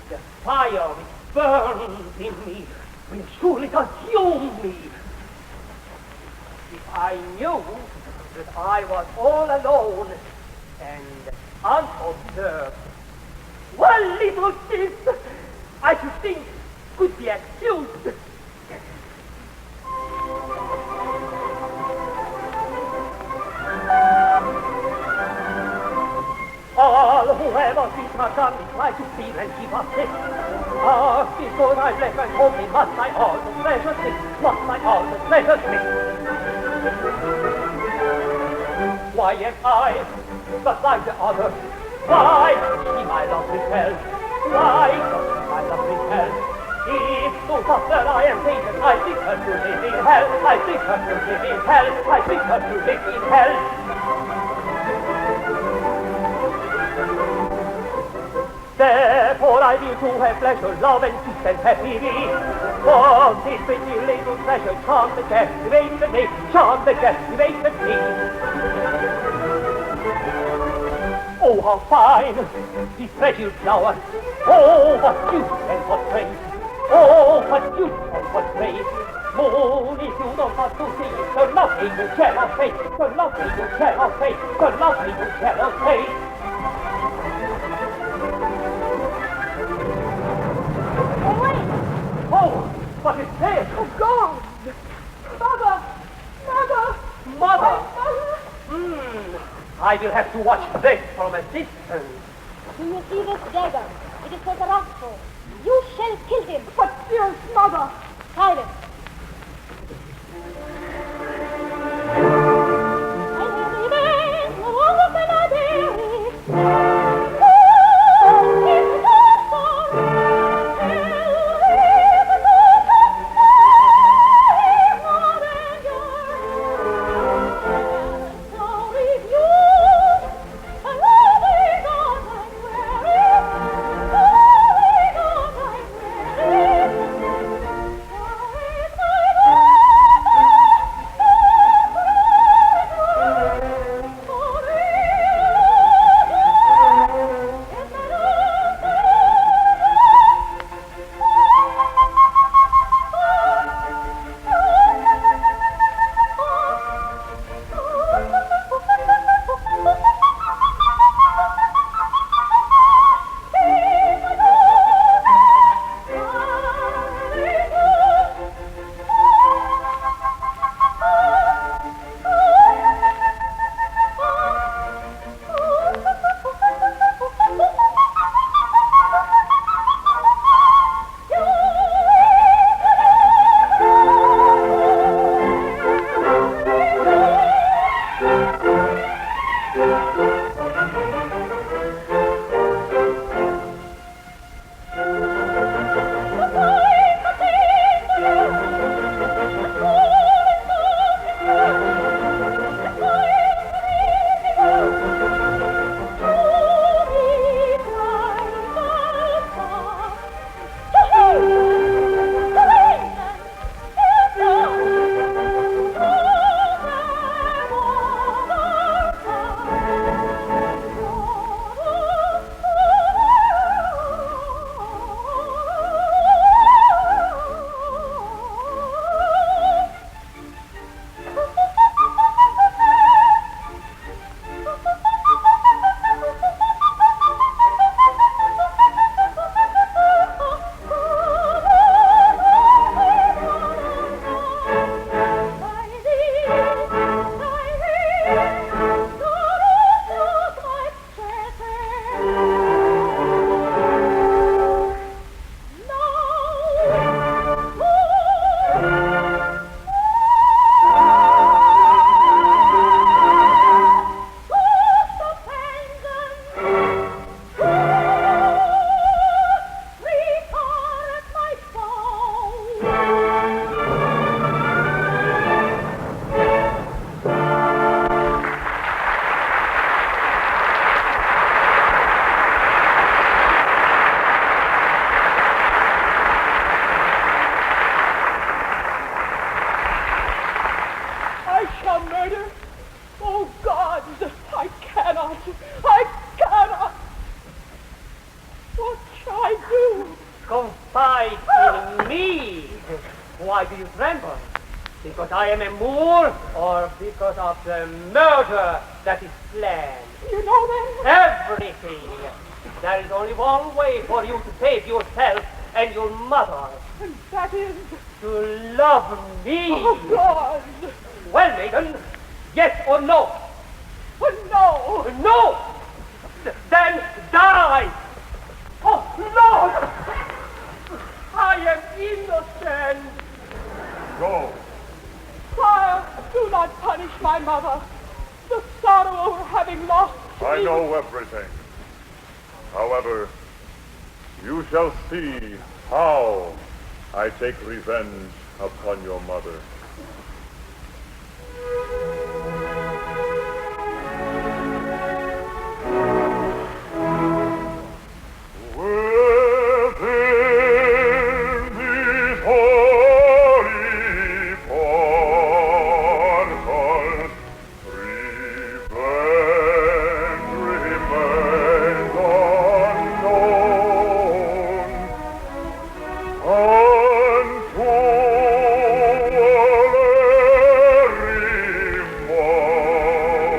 The fire which burns in me will surely consume me. If I knew that I was all alone and unobserved, one little kiss, I should think, could be excused. All who ever see Madame try to feel and keep us sick. Before I left and home me, must I all the pleasure see? Must I all the pleasure see? Why am I but like the others? Why she my love repels? Why my love repels? If so suffer I am fated, I think her to live in hell. I think her to live in hell. I think her to live in hell. Therefore I will to have pleasure, love and peace and happy be. For this pretty little pleasure charm the captivated me, charm the captivated me. Oh, how fine this fragile flower! Oh, what beauty and what praise! Oh, what beauty and what praise! Moon, if you don't want to see it, so lovely you cannot face, so lovely you cannot face, so lovely you cannot face. Oh, what is this? Oh, God! Mother! Mother! Mother! I will have to watch this from a distance. Do you see this dagger? It is for Sarastro. You shall kill him. But dearest mother! Silence. I will remain no longer than I dare. Oh, God, I cannot. I cannot. What shall I do? Confide in me. Why do you tremble? Because I am a Moor, or because of the murder that is planned? You know then? Everything. There is only one way for you to save yourself and your mother. And that is? To love me. Oh, God. Well, maiden, yes or no? No. No! Then die! Oh, Lord! I am innocent! Go. Sire, do not punish my mother. The sorrow over having lost I me. know everything. However, you shall see how I take revenge upon your mother. Within these holy portals, revenge remains unknown unto every mortal.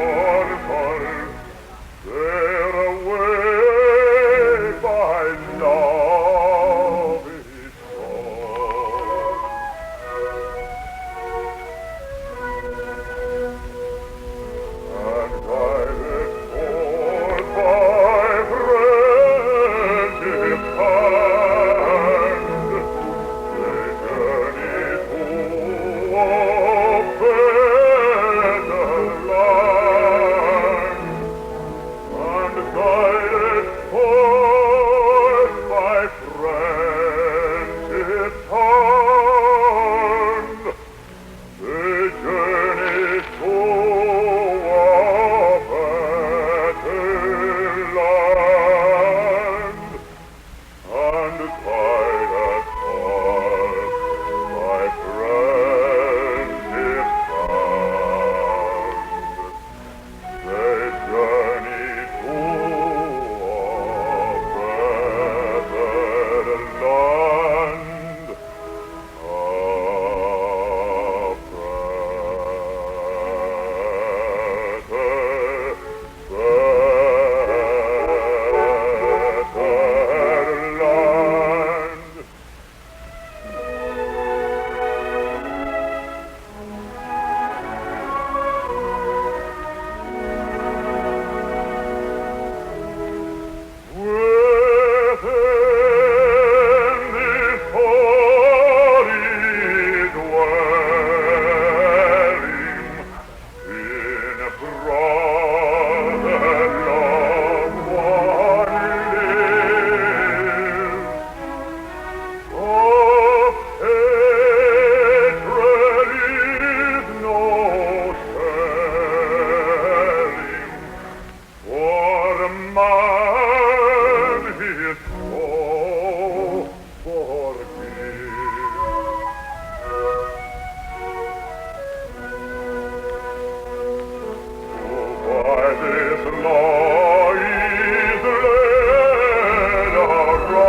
Their way by love is shown. And guided forth by friendship's hand, they journey to a better land. And guided forth by friendship's hand, they journey to a better land. And guided forth by friendship's hand, they journey to a better land, Within this holy dwelling, in brother love one lives. Of hatred is no sharing, for man his foe forgives. Who by this law is led aright,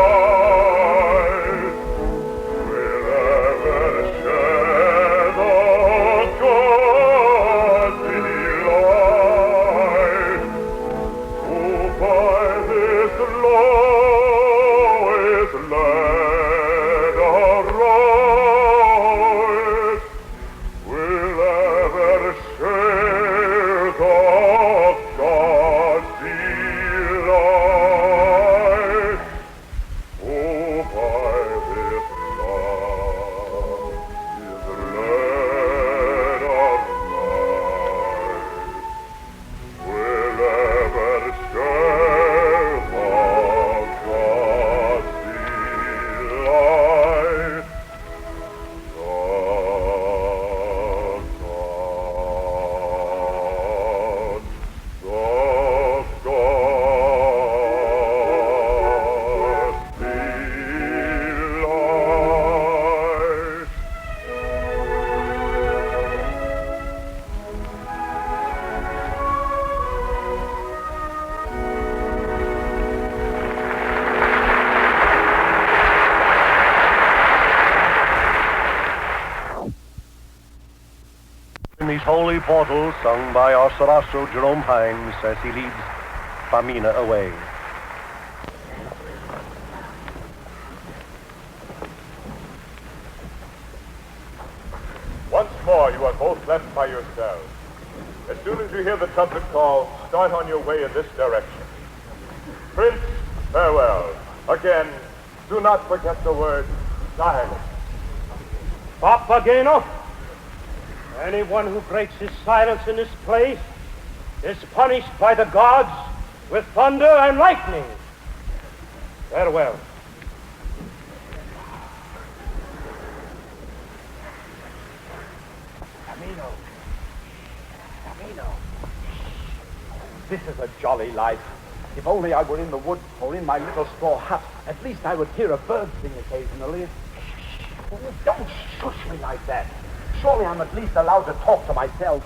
will ever share the God's delight. Who by this law is led aright, will ever share the God's Holy Portal, sung by our Sarastro Jerome Hines as he leads Pamina away. Once more, you are both left by yourselves. As soon as you hear the trumpet call, start on your way in this direction. Prince, farewell. Again, do not forget the word silence. Papageno, anyone who breaks his silence in this place is punished by the gods with thunder and lightning. Farewell. Tamino. This is a jolly life. If only I were in the woods or in my little straw hut, at least I would hear a bird sing occasionally. Oh, don't shush me like that. Surely I'm at least allowed to talk to myself.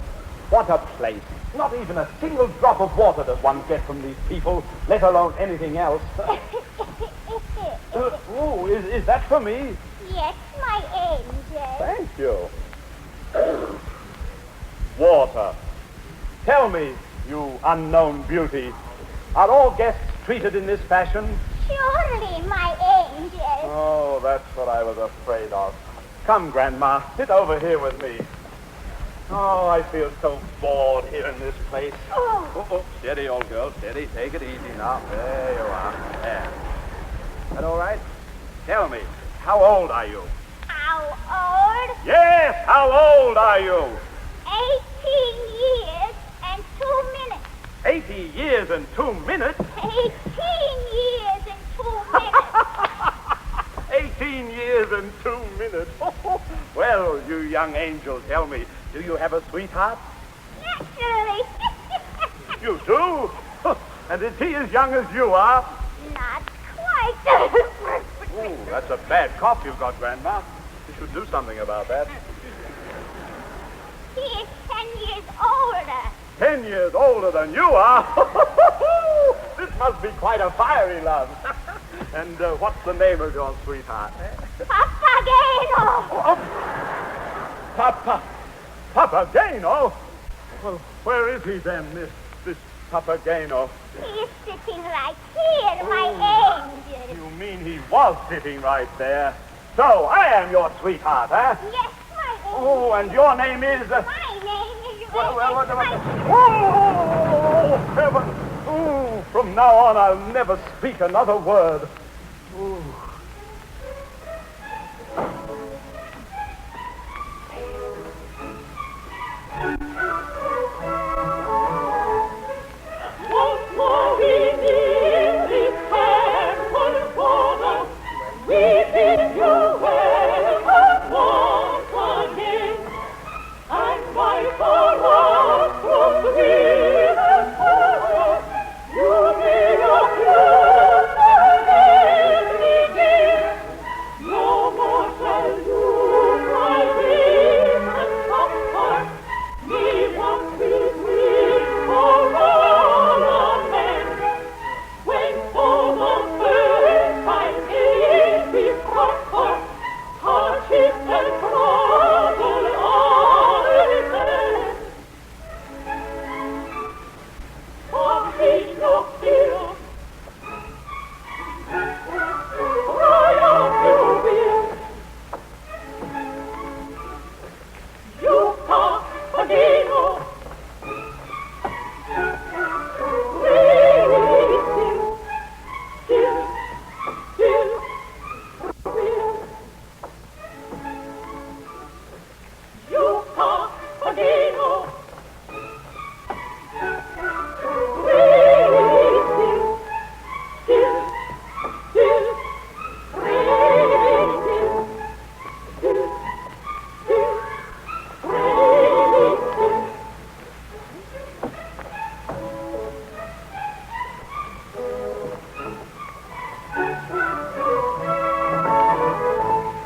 What a place. Not even a single drop of water does one get from these people, let alone anything else. Oh, is that for me? Yes, my angel. Thank you. Water. Tell me, you unknown beauty, are all guests treated in this fashion? Surely, my angel. Oh, that's what I was afraid of. Come, Grandma, sit over here with me. Oh, I feel so bored here in this place. Oh, steady, old girl, steady. Take it easy now. There you are. There. That all right? Tell me, how old are you? How old? Yes, how old are you? 18 years and 2 minutes. 80 years and 2 minutes? 18 years and 2 minutes. 18 years and 2 minutes. Well, you young angel, tell me, do you have a sweetheart? Naturally. You do? And is he as young as you are? Not quite. Oh, that's a bad cough you've got, Grandma. You should do something about that. He is 10 years older. 10 years older than you are? This must be quite a fiery love. And what's the name of your sweetheart? Papageno. Papageno? Well, where is he then, this Papageno? He is sitting right here, my angel. You mean he was sitting right there? So, I am your sweetheart, huh? Yes, my angel. Oh, and your name is... My name is... Oh, heaven! Oh, from now on, I'll never speak another word. Ooh. Once more we need this temple border. We bid you welcome once again. And by Sarastro's sweet and power, you may approve and begin. No more shall you cry weep and suffer. Me once sweet for all amen. When for the first time it be proper, hardship and trouble are amen. Of me no fear, triumph you will. You Papageno, really still, real. You Papageno, really still, really still, really still.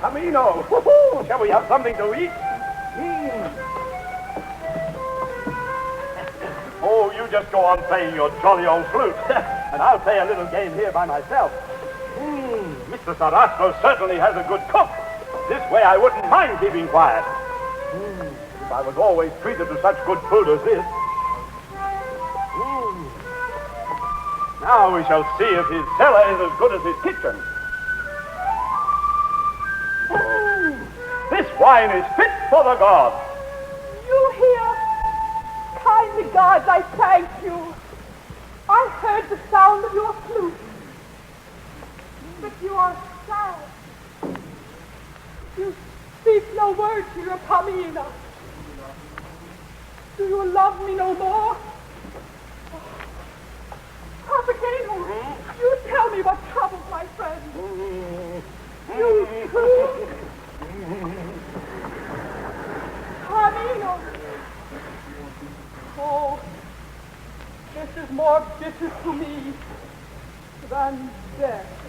Tamino! Woo-hoo! Shall we have something to eat? Oh, you just go on playing your jolly old flute, and I'll play a little game here by myself. Mr. Sarastro certainly has a good cook. This way I wouldn't mind keeping quiet. if I was always treated to such good food as this. Now we shall see if his cellar is as good as his kitchen. This wine is fit for the gods. You here? Kindly gods, I thank you. I heard the sound of your flute. But you are sad. You speak no word to your Pamina. Do you love me no more? Papageno, you tell me what troubles my friend. You too? Tamino. Oh, this is more bitter to me than death.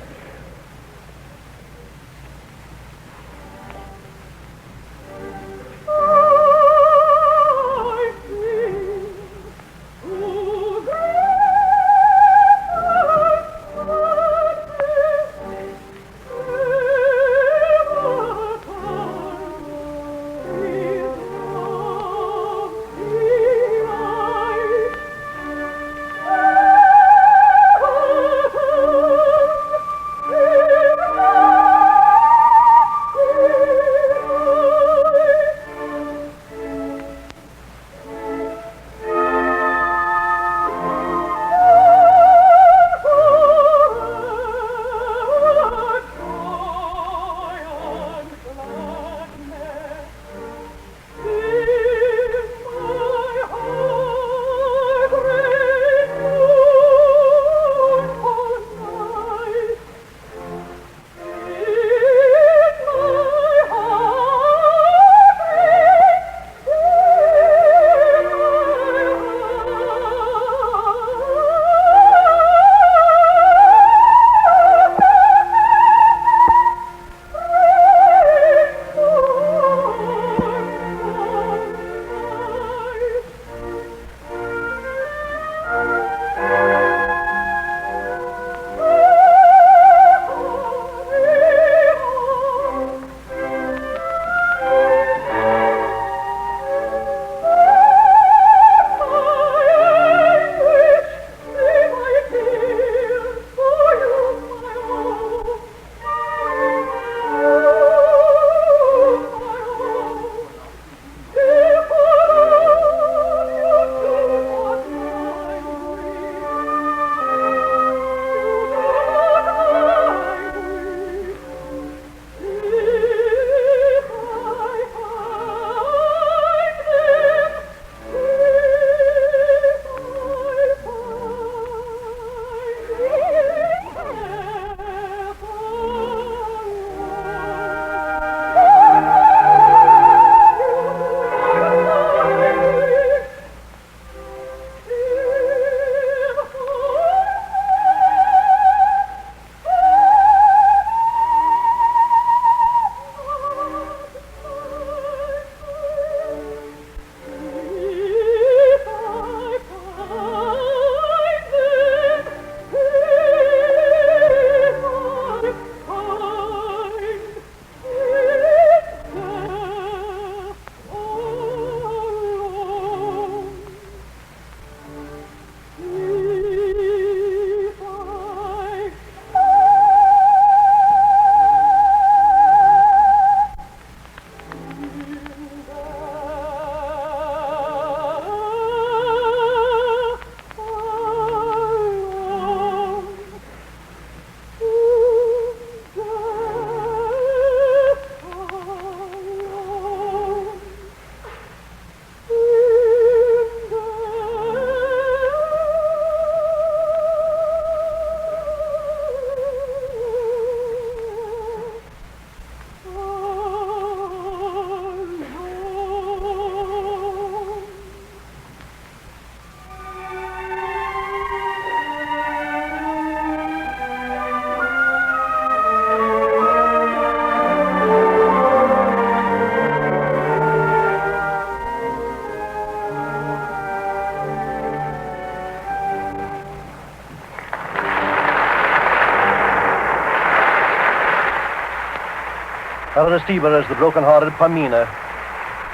Eleanor Steber as the broken-hearted Pamina,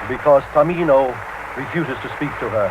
because Tamino refuses to speak to her.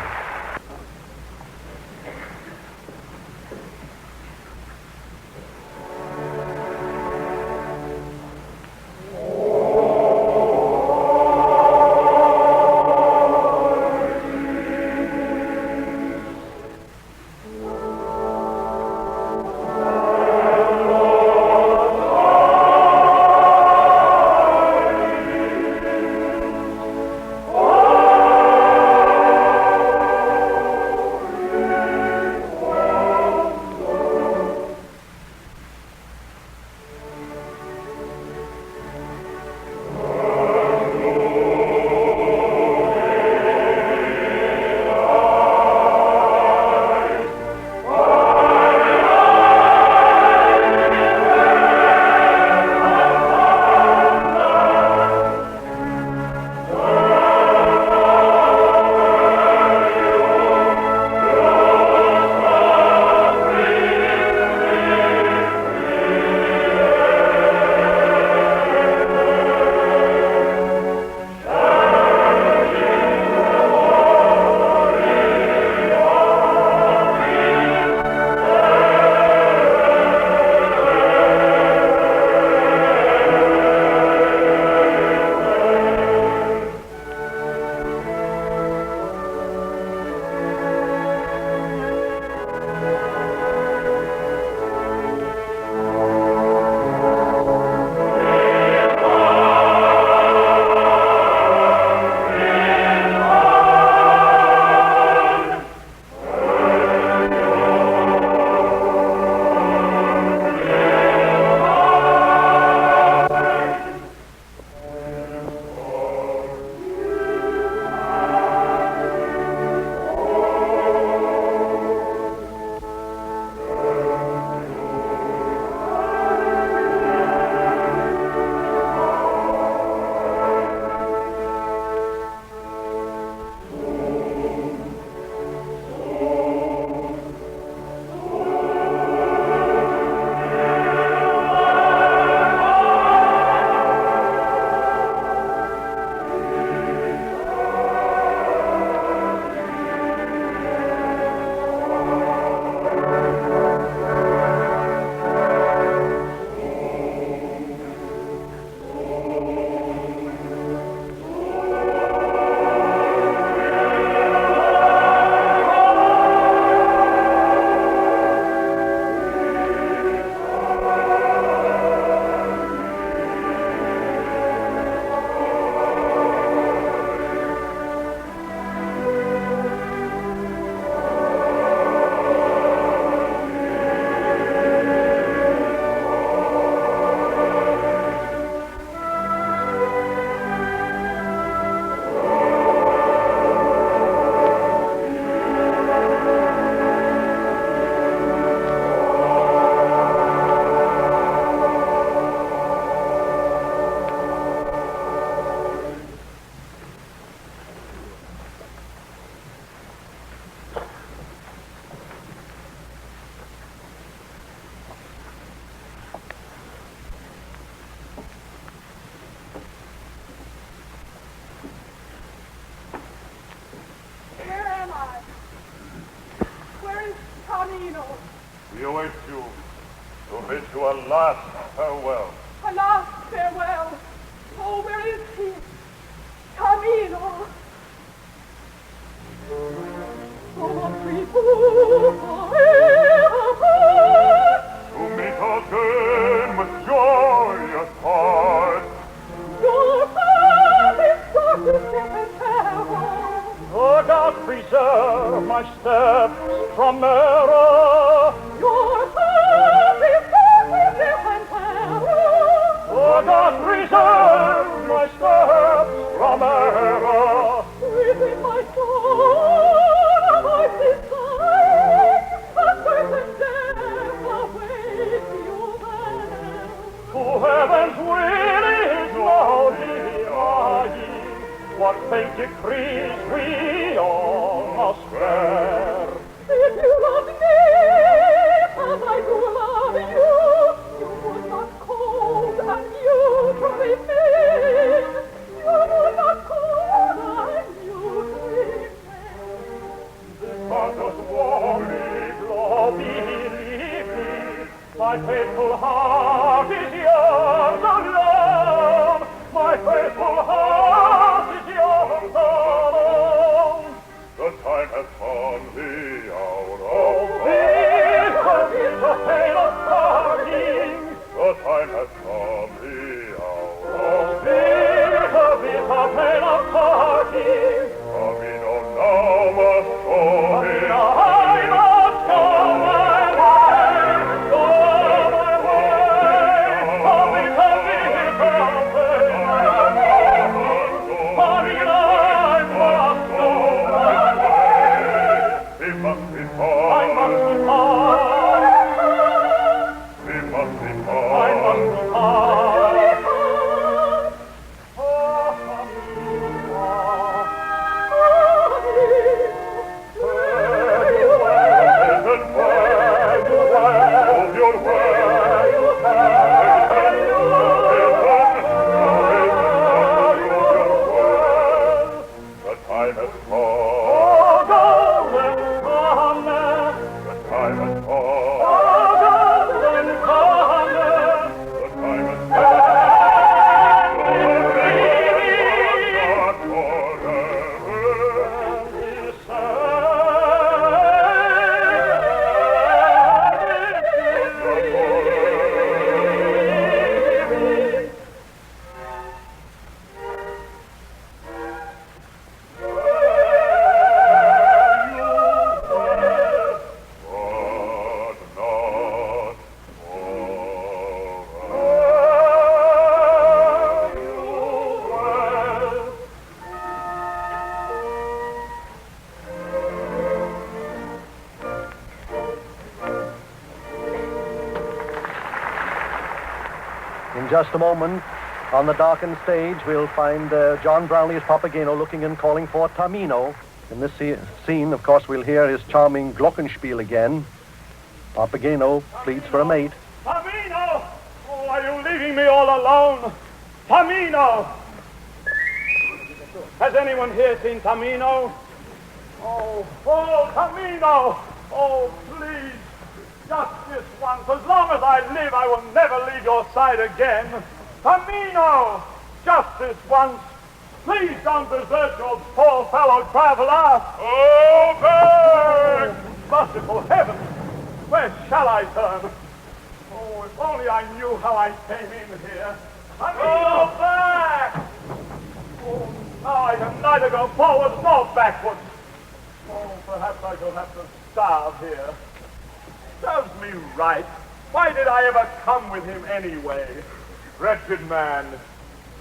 We await you to bid you a last farewell. A last farewell. Oh, where is he? Tamino. To meet again with joyous heart. Your path is dark to step and peril. Oh, God preserve my steps from error. Your path is dark to step and peril. Oh, God preserve my steps from error. Within my soul a voice is sighing, a certain death awaits you there. To heaven's will is now denying, what fate decrees we all must bear. If you love me as I do love you, you would not cold and you to remain. You would not cold My faithful heart is yours alone. My faithful heart is yours alone. The time has come, the hour Oh, of this is a tale of parting. The time has come, the hour Oh, this is a tale of parting. Tamino now must go his I must go my way. Go my way. Oh, because this is a tale of parting. I must go my way. He must be I must born. depart. He must be I must born. depart. Of your The time has come. Oh, golden come. The time has come. Oh, golden come. The time has come. Not forever. But not forever. In just a moment, on the darkened stage, we'll find John Brownlee as Papageno looking and calling for Tamino. In this scene, of course, we'll hear his charming glockenspiel again. Papageno pleads for a mate. Tamino! Oh, are you leaving me all alone? Tamino! Has anyone here seen Tamino? Oh, Tamino! Oh, please, just this once. As long as I live, I will never leave your side again. Tamino! Just this once. Please don't desert your poor fellow traveler. Oh, Berger! Merciful heavens! Where shall I turn? Oh, if only I knew how I came in here. Go back! Oh, now I can neither go forward nor backwards. Oh, perhaps I shall have to starve here. Serves me right. Why did I ever come with him anyway? Wretched man,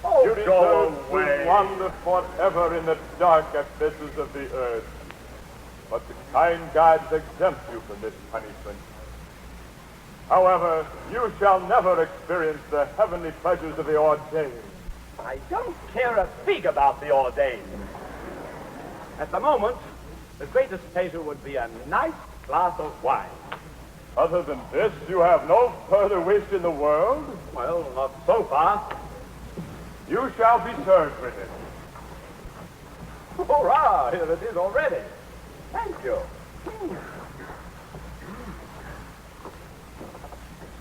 Oh, you go deserve away. to wander forever in the dark abysses of the earth. But the kind gods exempt you from this punishment. However, you shall never experience the heavenly pleasures of the ordained. I don't care a fig about the ordained. At the moment, the greatest pleasure would be a nice glass of wine. Other than this, you have no further wish in the world? Well, not so far. You shall be served with it. Hurrah! Here it is already. Thank you.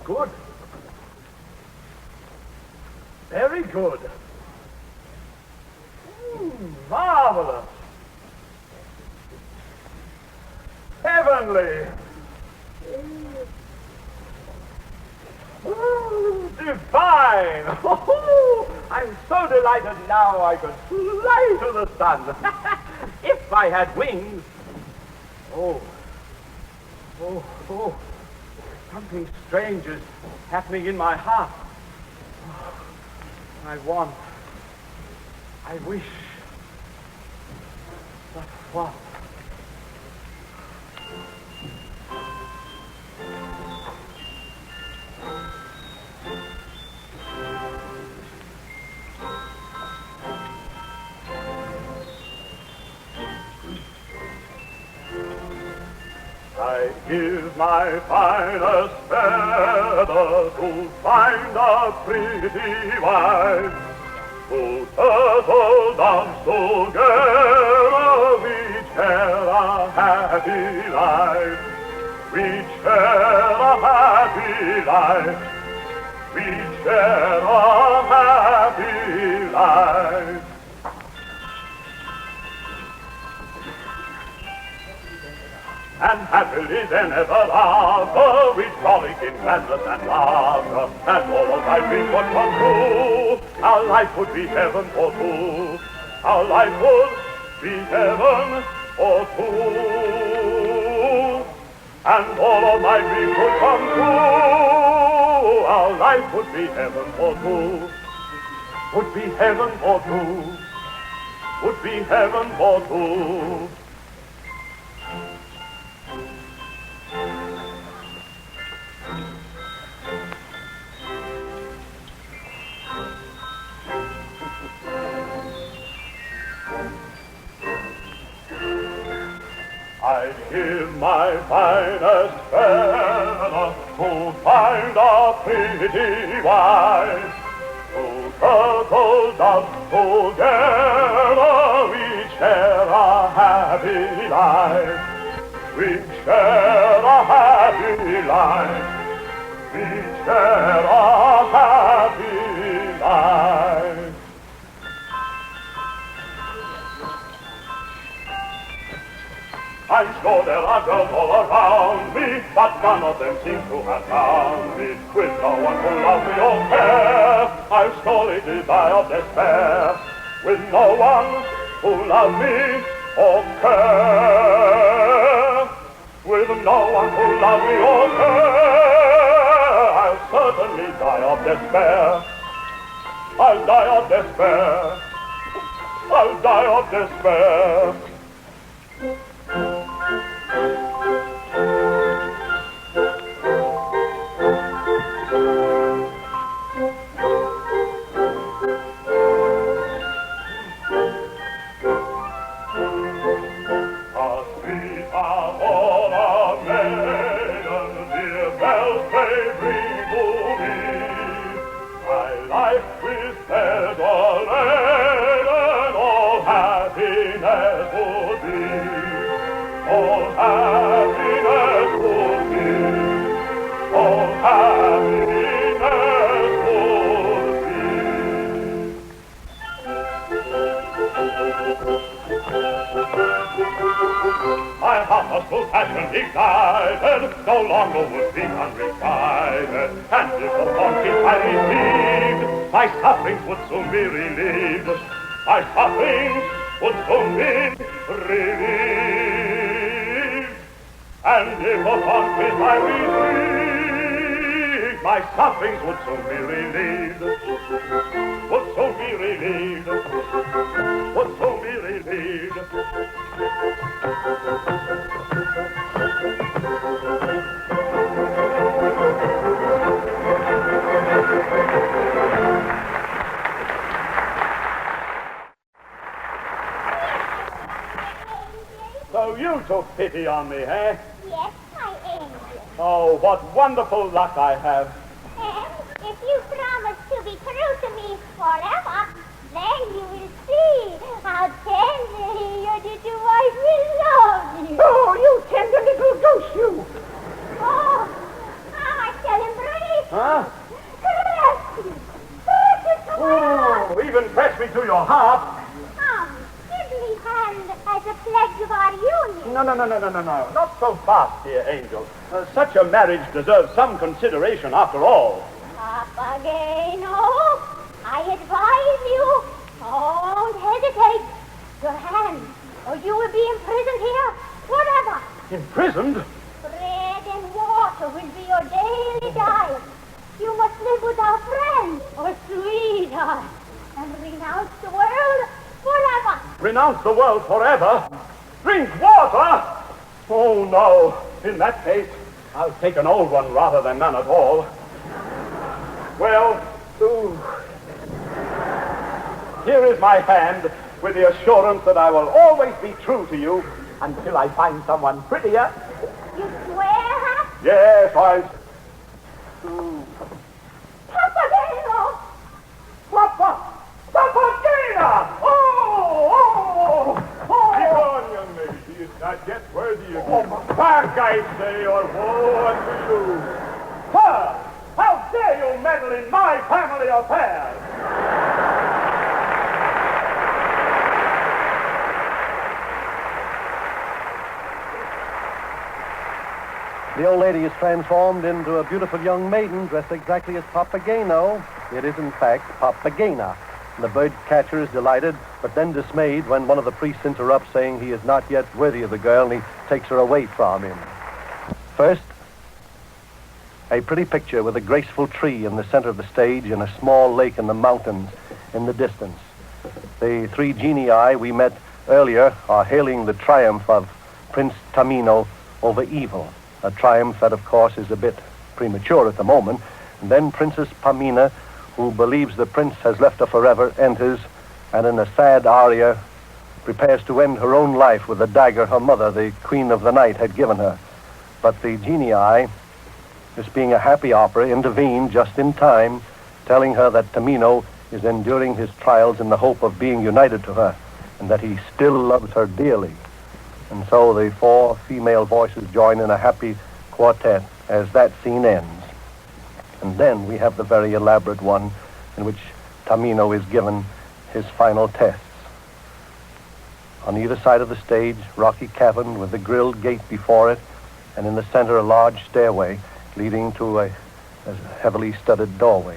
Good. Very good. Marvelous. Heavenly. Divine. I'm so delighted now I could fly to the sun. If I had wings. Oh. Something strange is happening in my heart. I want. I wish. But what? I give my finest feather to find a pretty wife, who turtle dance together each share a happy life. We share a happy life. We share a happy life. And happily then ever after, we frolic in gladness and laughter, and all of my dreams would come true. Our life would be heaven for two. Our life would be heaven for two. And all of my dreams would come true. Our life would be heaven for two. Would be heaven for two. Would be heaven for two. I'd give my finest fella to find a pretty wife, to turtle doves together, we share a happy life. We share a happy life. We share a happy life. I'm sure there are girls all around me, but none of them seem to have found me. With no one to love me or care, I'll surely die of despair. With no one to love me or care. With no one to love me or care, I'll certainly die of despair. I'll die of despair. I'll die of despair. My heart was full passion ignited, no longer would be unrequited, and if the warmth I received, my sufferings would soon be relieved. My sufferings would soon be relieved, and if the warmth I received, my sufferings would soon be relieved. Would soon be relieved. Would soon be relieved. So you took pity on me, eh? Yes, my angel. Oh, what wonderful luck I have. And if you promise to be true to me forever, then you will see how tenderly your little wife will love you. Oh, you tender little goose, you! Oh, I shall embrace you. Huh? Caress you. Press you to my heart. Oh, even press me to your heart. Give me hand as a pledge of our union. No. Not so fast, dear angel. Such a marriage deserves some consideration after all. Papageno, I advise you, don't hesitate. Your hand, or you will be imprisoned here forever. Imprisoned? Bread and water will be your daily diet. You must live without friends or sweetheart and renounce the world forever. Renounce the world forever? Drink water? Oh, no. In that case, I'll take an old one rather than none at all. Well, here is my hand with the assurance that I will always be true to you until I find someone prettier. You swear? Yes, Papageno! Papagena! Oh! Be gone, young lady. Not yet worthy of Oh, you. back, I say, or woe unto you. Sir, how dare you meddle in my family affairs? The old lady is transformed into a beautiful young maiden dressed exactly as Papageno. It is, in fact, Papagena. The bird catcher is delighted, but then dismayed when one of the priests interrupts, saying he is not yet worthy of the girl, and he takes her away from him. First, a pretty picture with a graceful tree in the center of the stage and a small lake in the mountains in the distance. The three genii we met earlier are hailing the triumph of Prince Tamino over evil, a triumph that, of course, is a bit premature at the moment. And then Princess Pamina, who believes the prince has left her forever, enters, and in a sad aria prepares to end her own life with the dagger her mother, the Queen of the Night, had given her. But the genii, this being a happy opera, intervene just in time, telling her that Tamino is enduring his trials in the hope of being united to her, and that he still loves her dearly. And so the four female voices join in a happy quartet as that scene ends. And then we have the very elaborate one in which Tamino is given his final tests. On either side of the stage, rocky cavern with a grilled gate before it, and in the center a large stairway leading to a heavily studded doorway.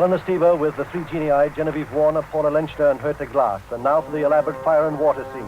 Eleanor Steber with the three genii, Genevieve Warner, Paula Lenchner, and Herta Glass. And now for the elaborate fire and water scene.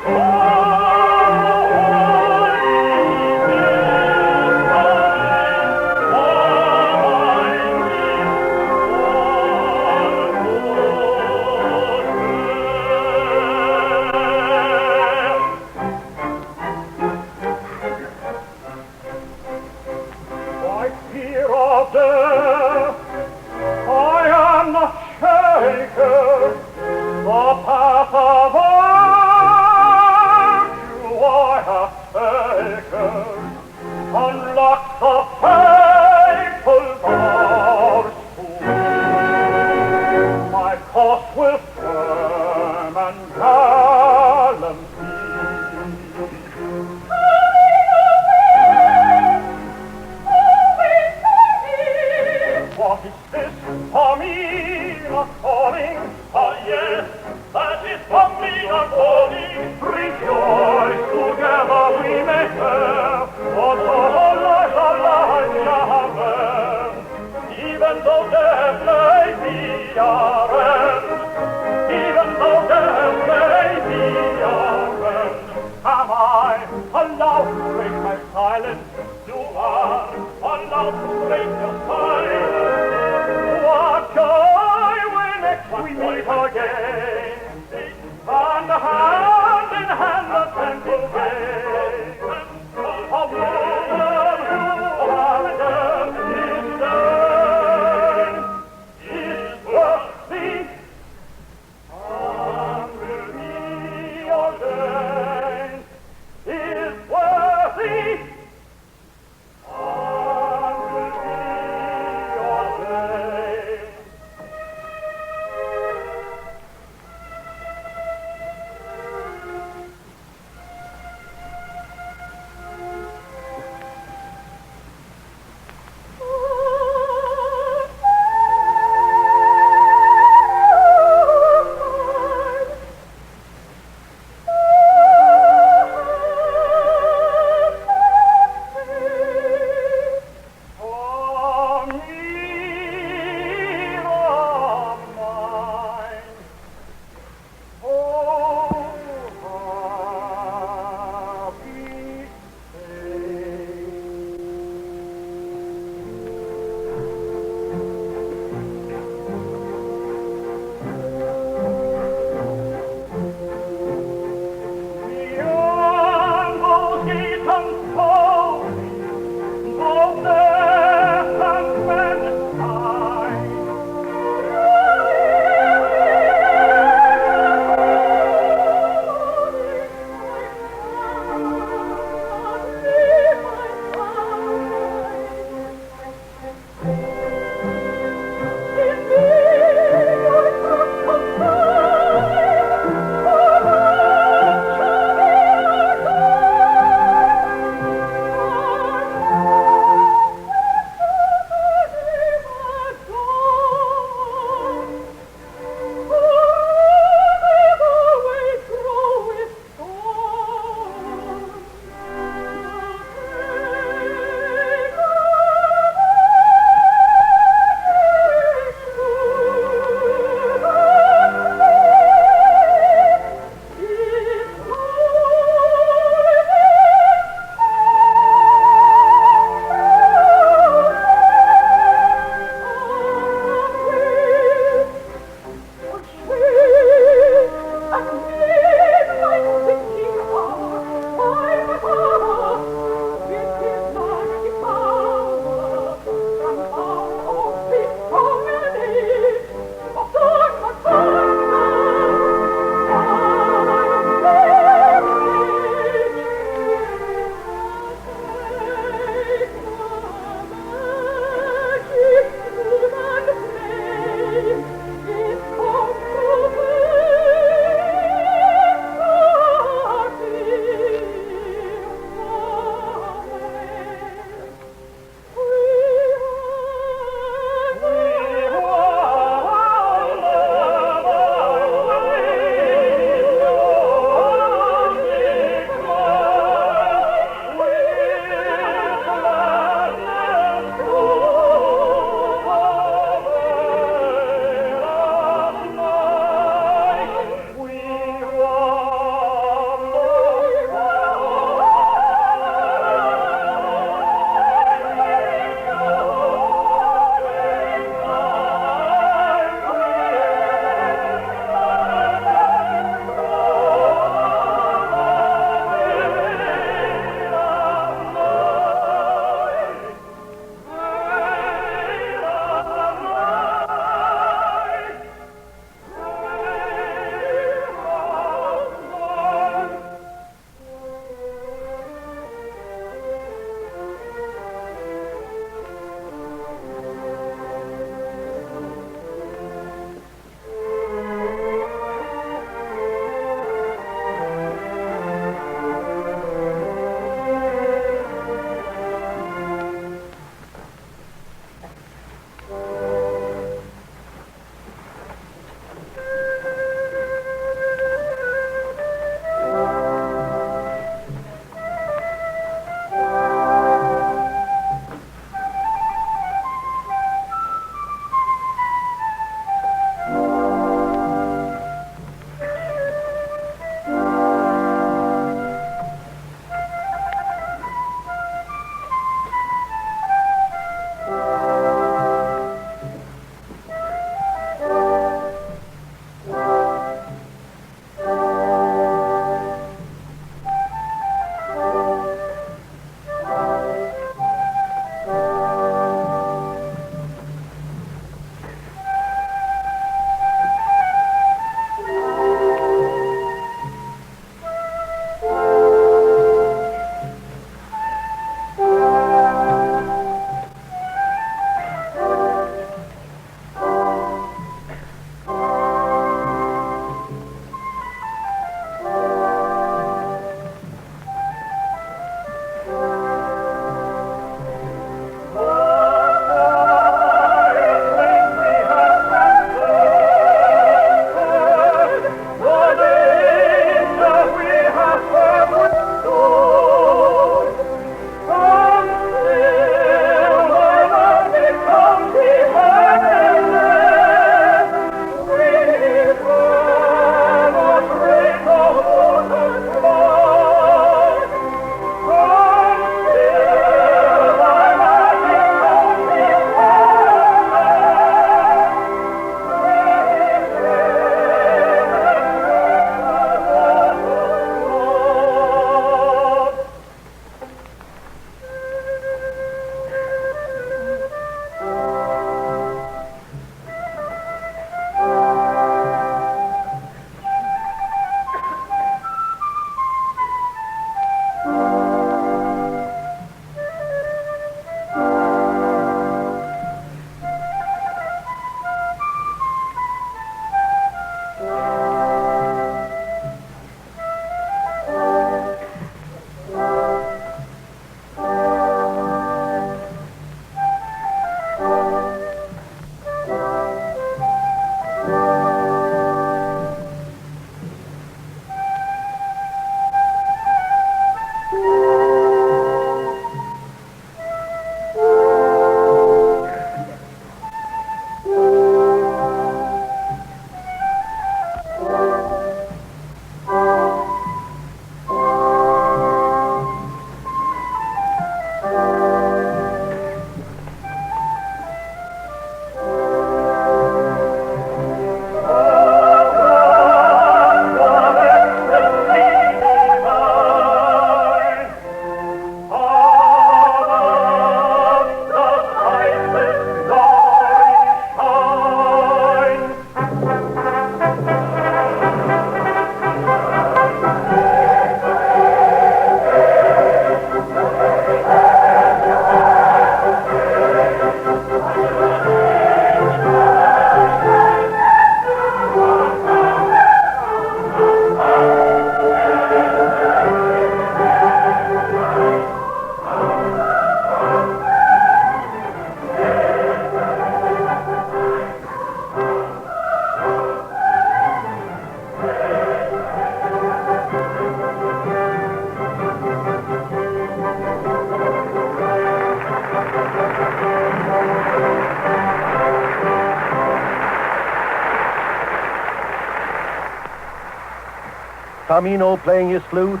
Tamino playing his flute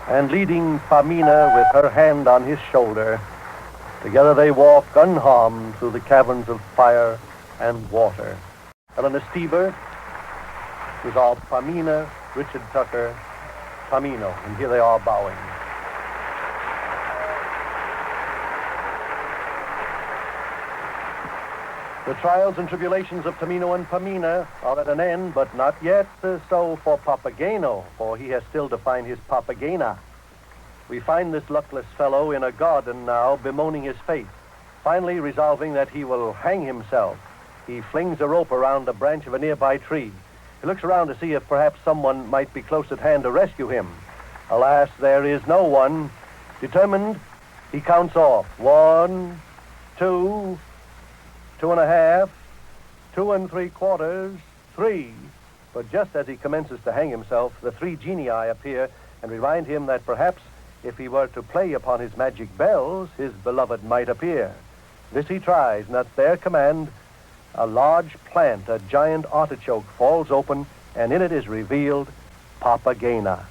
and leading Pamina with her hand on his shoulder. Together they walk unharmed through the caverns of fire and water. Eleanor Steber, resolved Pamina, Richard Tucker, Tamino, and here they are bowing. The trials and tribulations of Tamino and Pamina are at an end, but not yet so for Papageno, for he has still to find his Papagena. We find this luckless fellow in a garden now, bemoaning his fate. Finally resolving that he will hang himself, he flings a rope around the branch of a nearby tree. He looks around to see if perhaps someone might be close at hand to rescue him. Alas, there is no one. Determined, he counts off. 1, 2, 2.5, 2 3/4, 3. But just as he commences to hang himself, the 3 genii appear and remind him that perhaps if he were to play upon his magic bells, his beloved might appear. This he tries, and at their command, a large plant, a giant artichoke, falls open, and in it is revealed Papagena.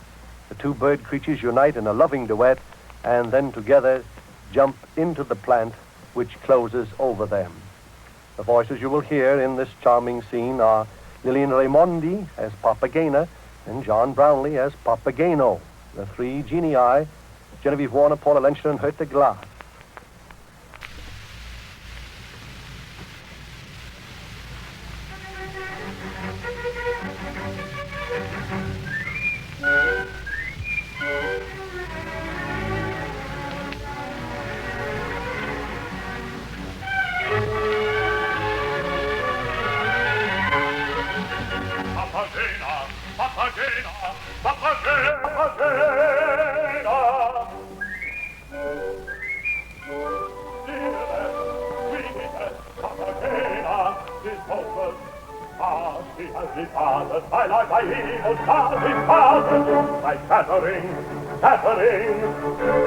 The 2 bird creatures unite in a loving duet, and then together jump into the plant which closes over them. The voices you will hear in this charming scene are Lillian Raymondi as Papagena and John Brownlee as Papageno. The 3 genii, Genevieve Warner, Paula Lencher, and Herta Glass.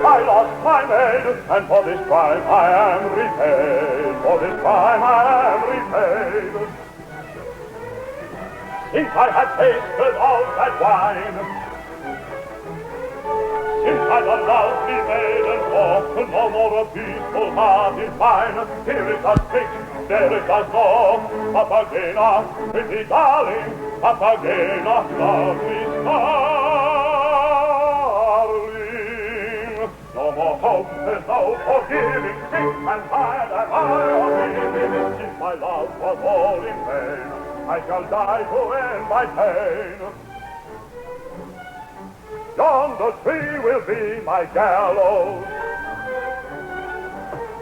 I lost my maid, and for this crime I am repaid. For this crime I am repaid. Since I had tasted of that wine, since I the lovely maiden walked, no more a peaceful heart is mine. Here it does pick, there it does go. Papagena, pretty darling, Papagena, lovely star. No more hope, there's no forgiving, sick and tired am I of living. Since my love was all in vain, I shall die to end my pain. Yonder tree will be my gallows.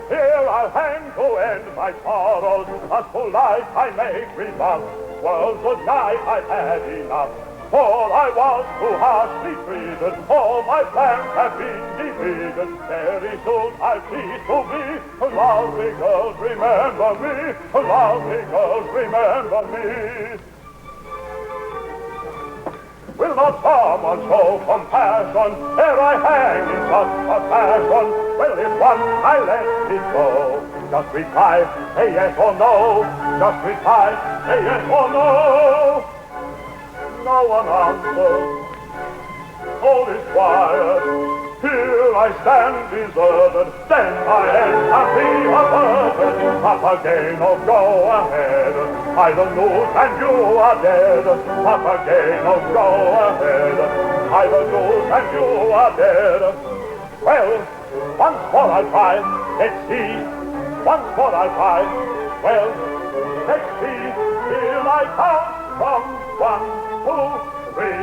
Here I'll hang to end my sorrows. As for life I make rebuff. World's a night I've had enough. For I was too harshly treated, all my plans have been defeated. Very soon I'll cease to be. Lovely girls, remember me. Lovely girls, remember me. Will not someone show compassion ere I hang in such a fashion? Well, if once I let it go, just reply, say yes or no. Just reply, say yes or no. No one answers, all is quiet. Here I stand deserted, then I end and be averted. Papageno, go ahead, I the news and you are dead. Papageno, go ahead, I the news and you are dead. Well, once more I'll try, let's see. Once more I'll try, well, let's see. Here I count from 1, 2, 3.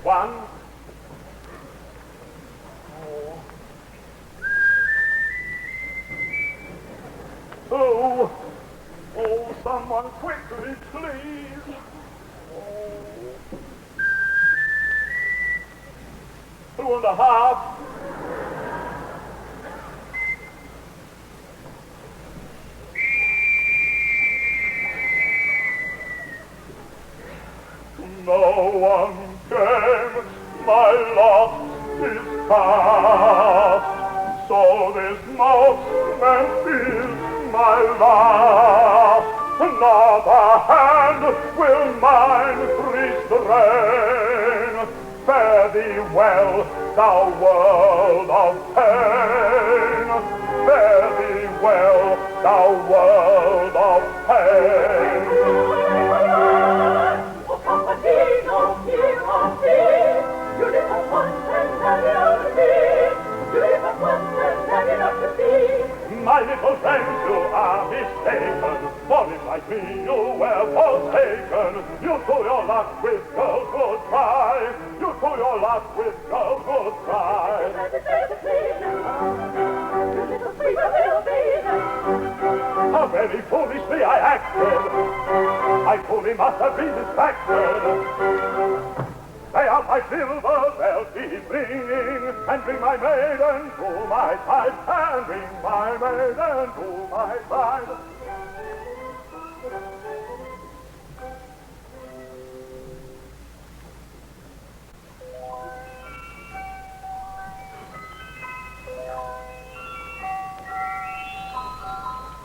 1. Oh, someone quickly, please. Oh. 2.5. No one came, my lot is cast, so this moment is my last. another hand will mine restrain. Fare thee well, thou world of pain. Fare thee well, thou world of pain. Oh, Papageno, hear of thee. You live at once and have enough to be. You live at once and have enough to be. My little friends, you are mistaken, for if like me you were forsaken, you to your luck with girls would try, you to your luck with girls would try. How very foolishly I acted, I fully must have been distracted. They are my silver bells keep ringing, and bring my maiden to my side, and bring my maiden to my side.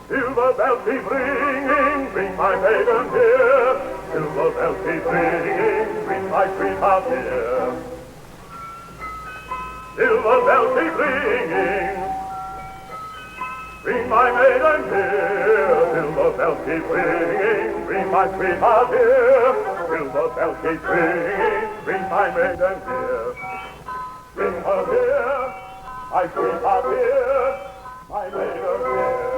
Silver bells keep ringing, bring my maiden here. Silver bells keep ringing, bring my sweetheart here. Silver bells keep ringing, bring my maiden here. Silver bells keep ringing, bring my sweetheart here. Silver bells keep ringing, bring my maiden here. Bring her here, my sweetheart here, my maiden here.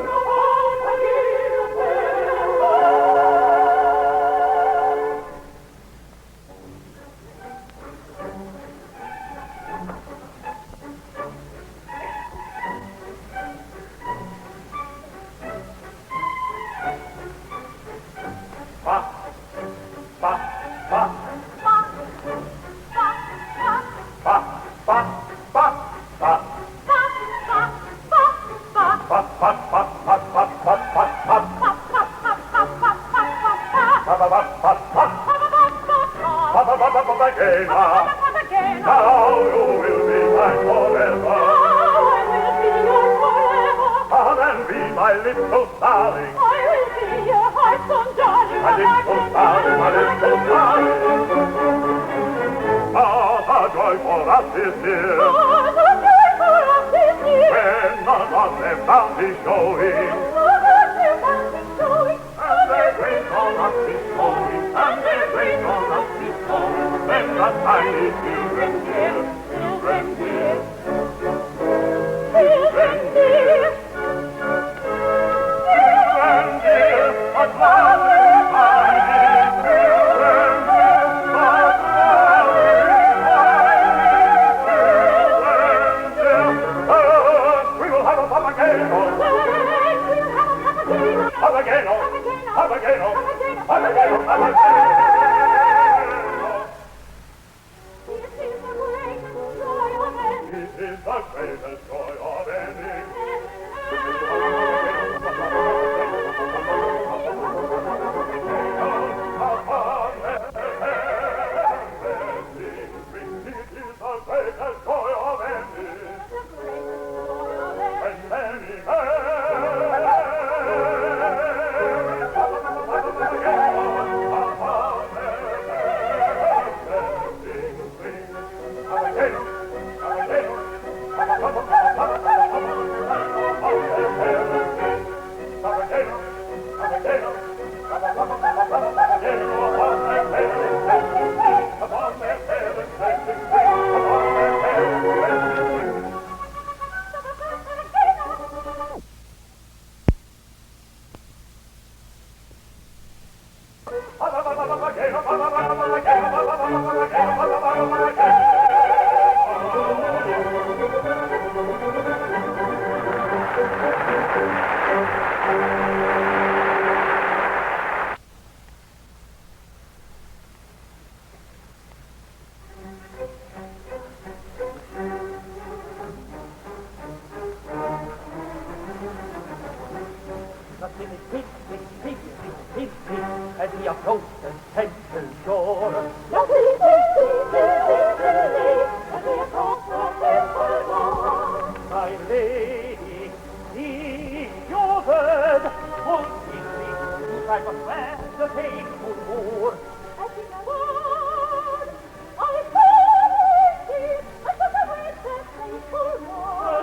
I prefer the faithful moor. I think I would. I promise it. I took away the faithful moor.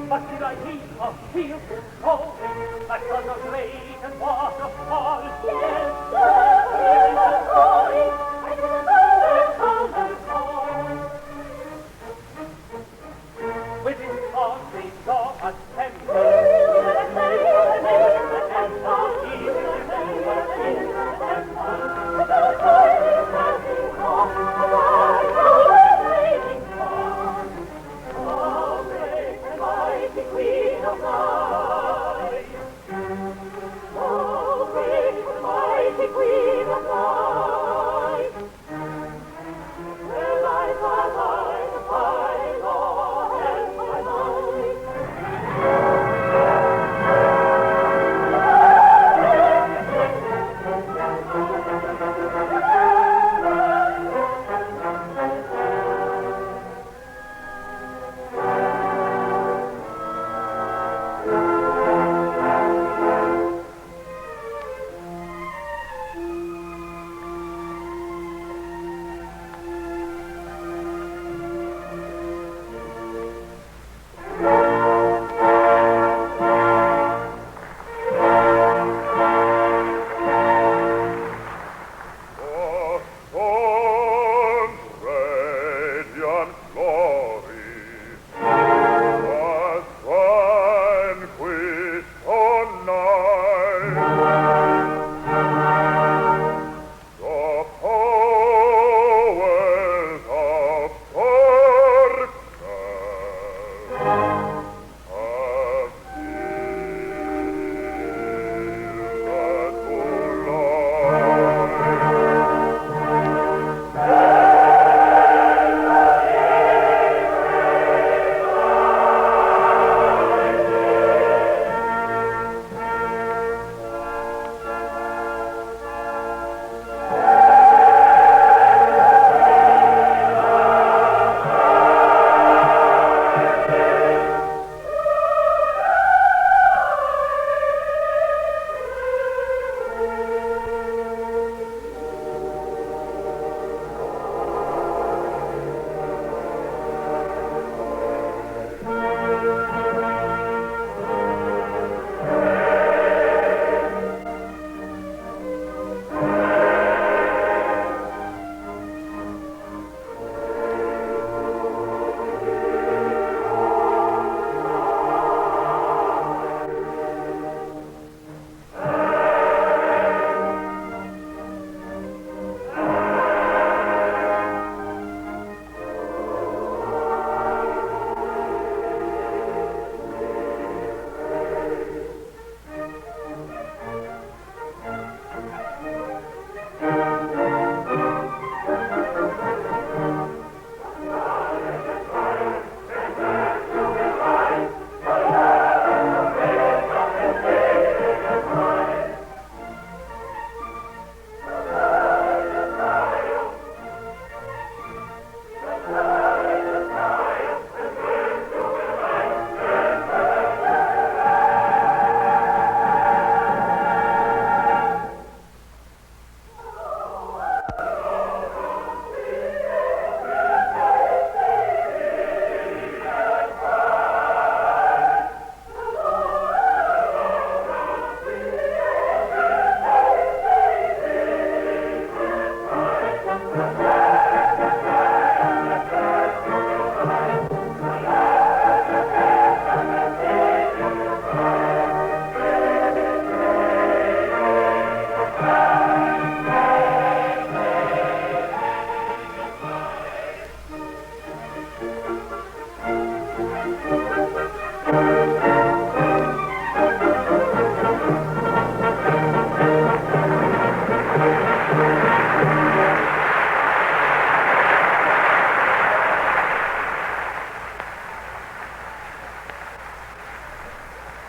But did I hear of fields falling, that was of lake and waterfall? Yes, there is a calling. I didn't know Within the door assembly.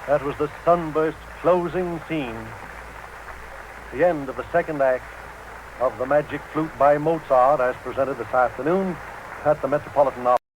That was the sunburst closing scene, the end of the second act of The Magic Flute by Mozart, as presented this afternoon at the Metropolitan Opera.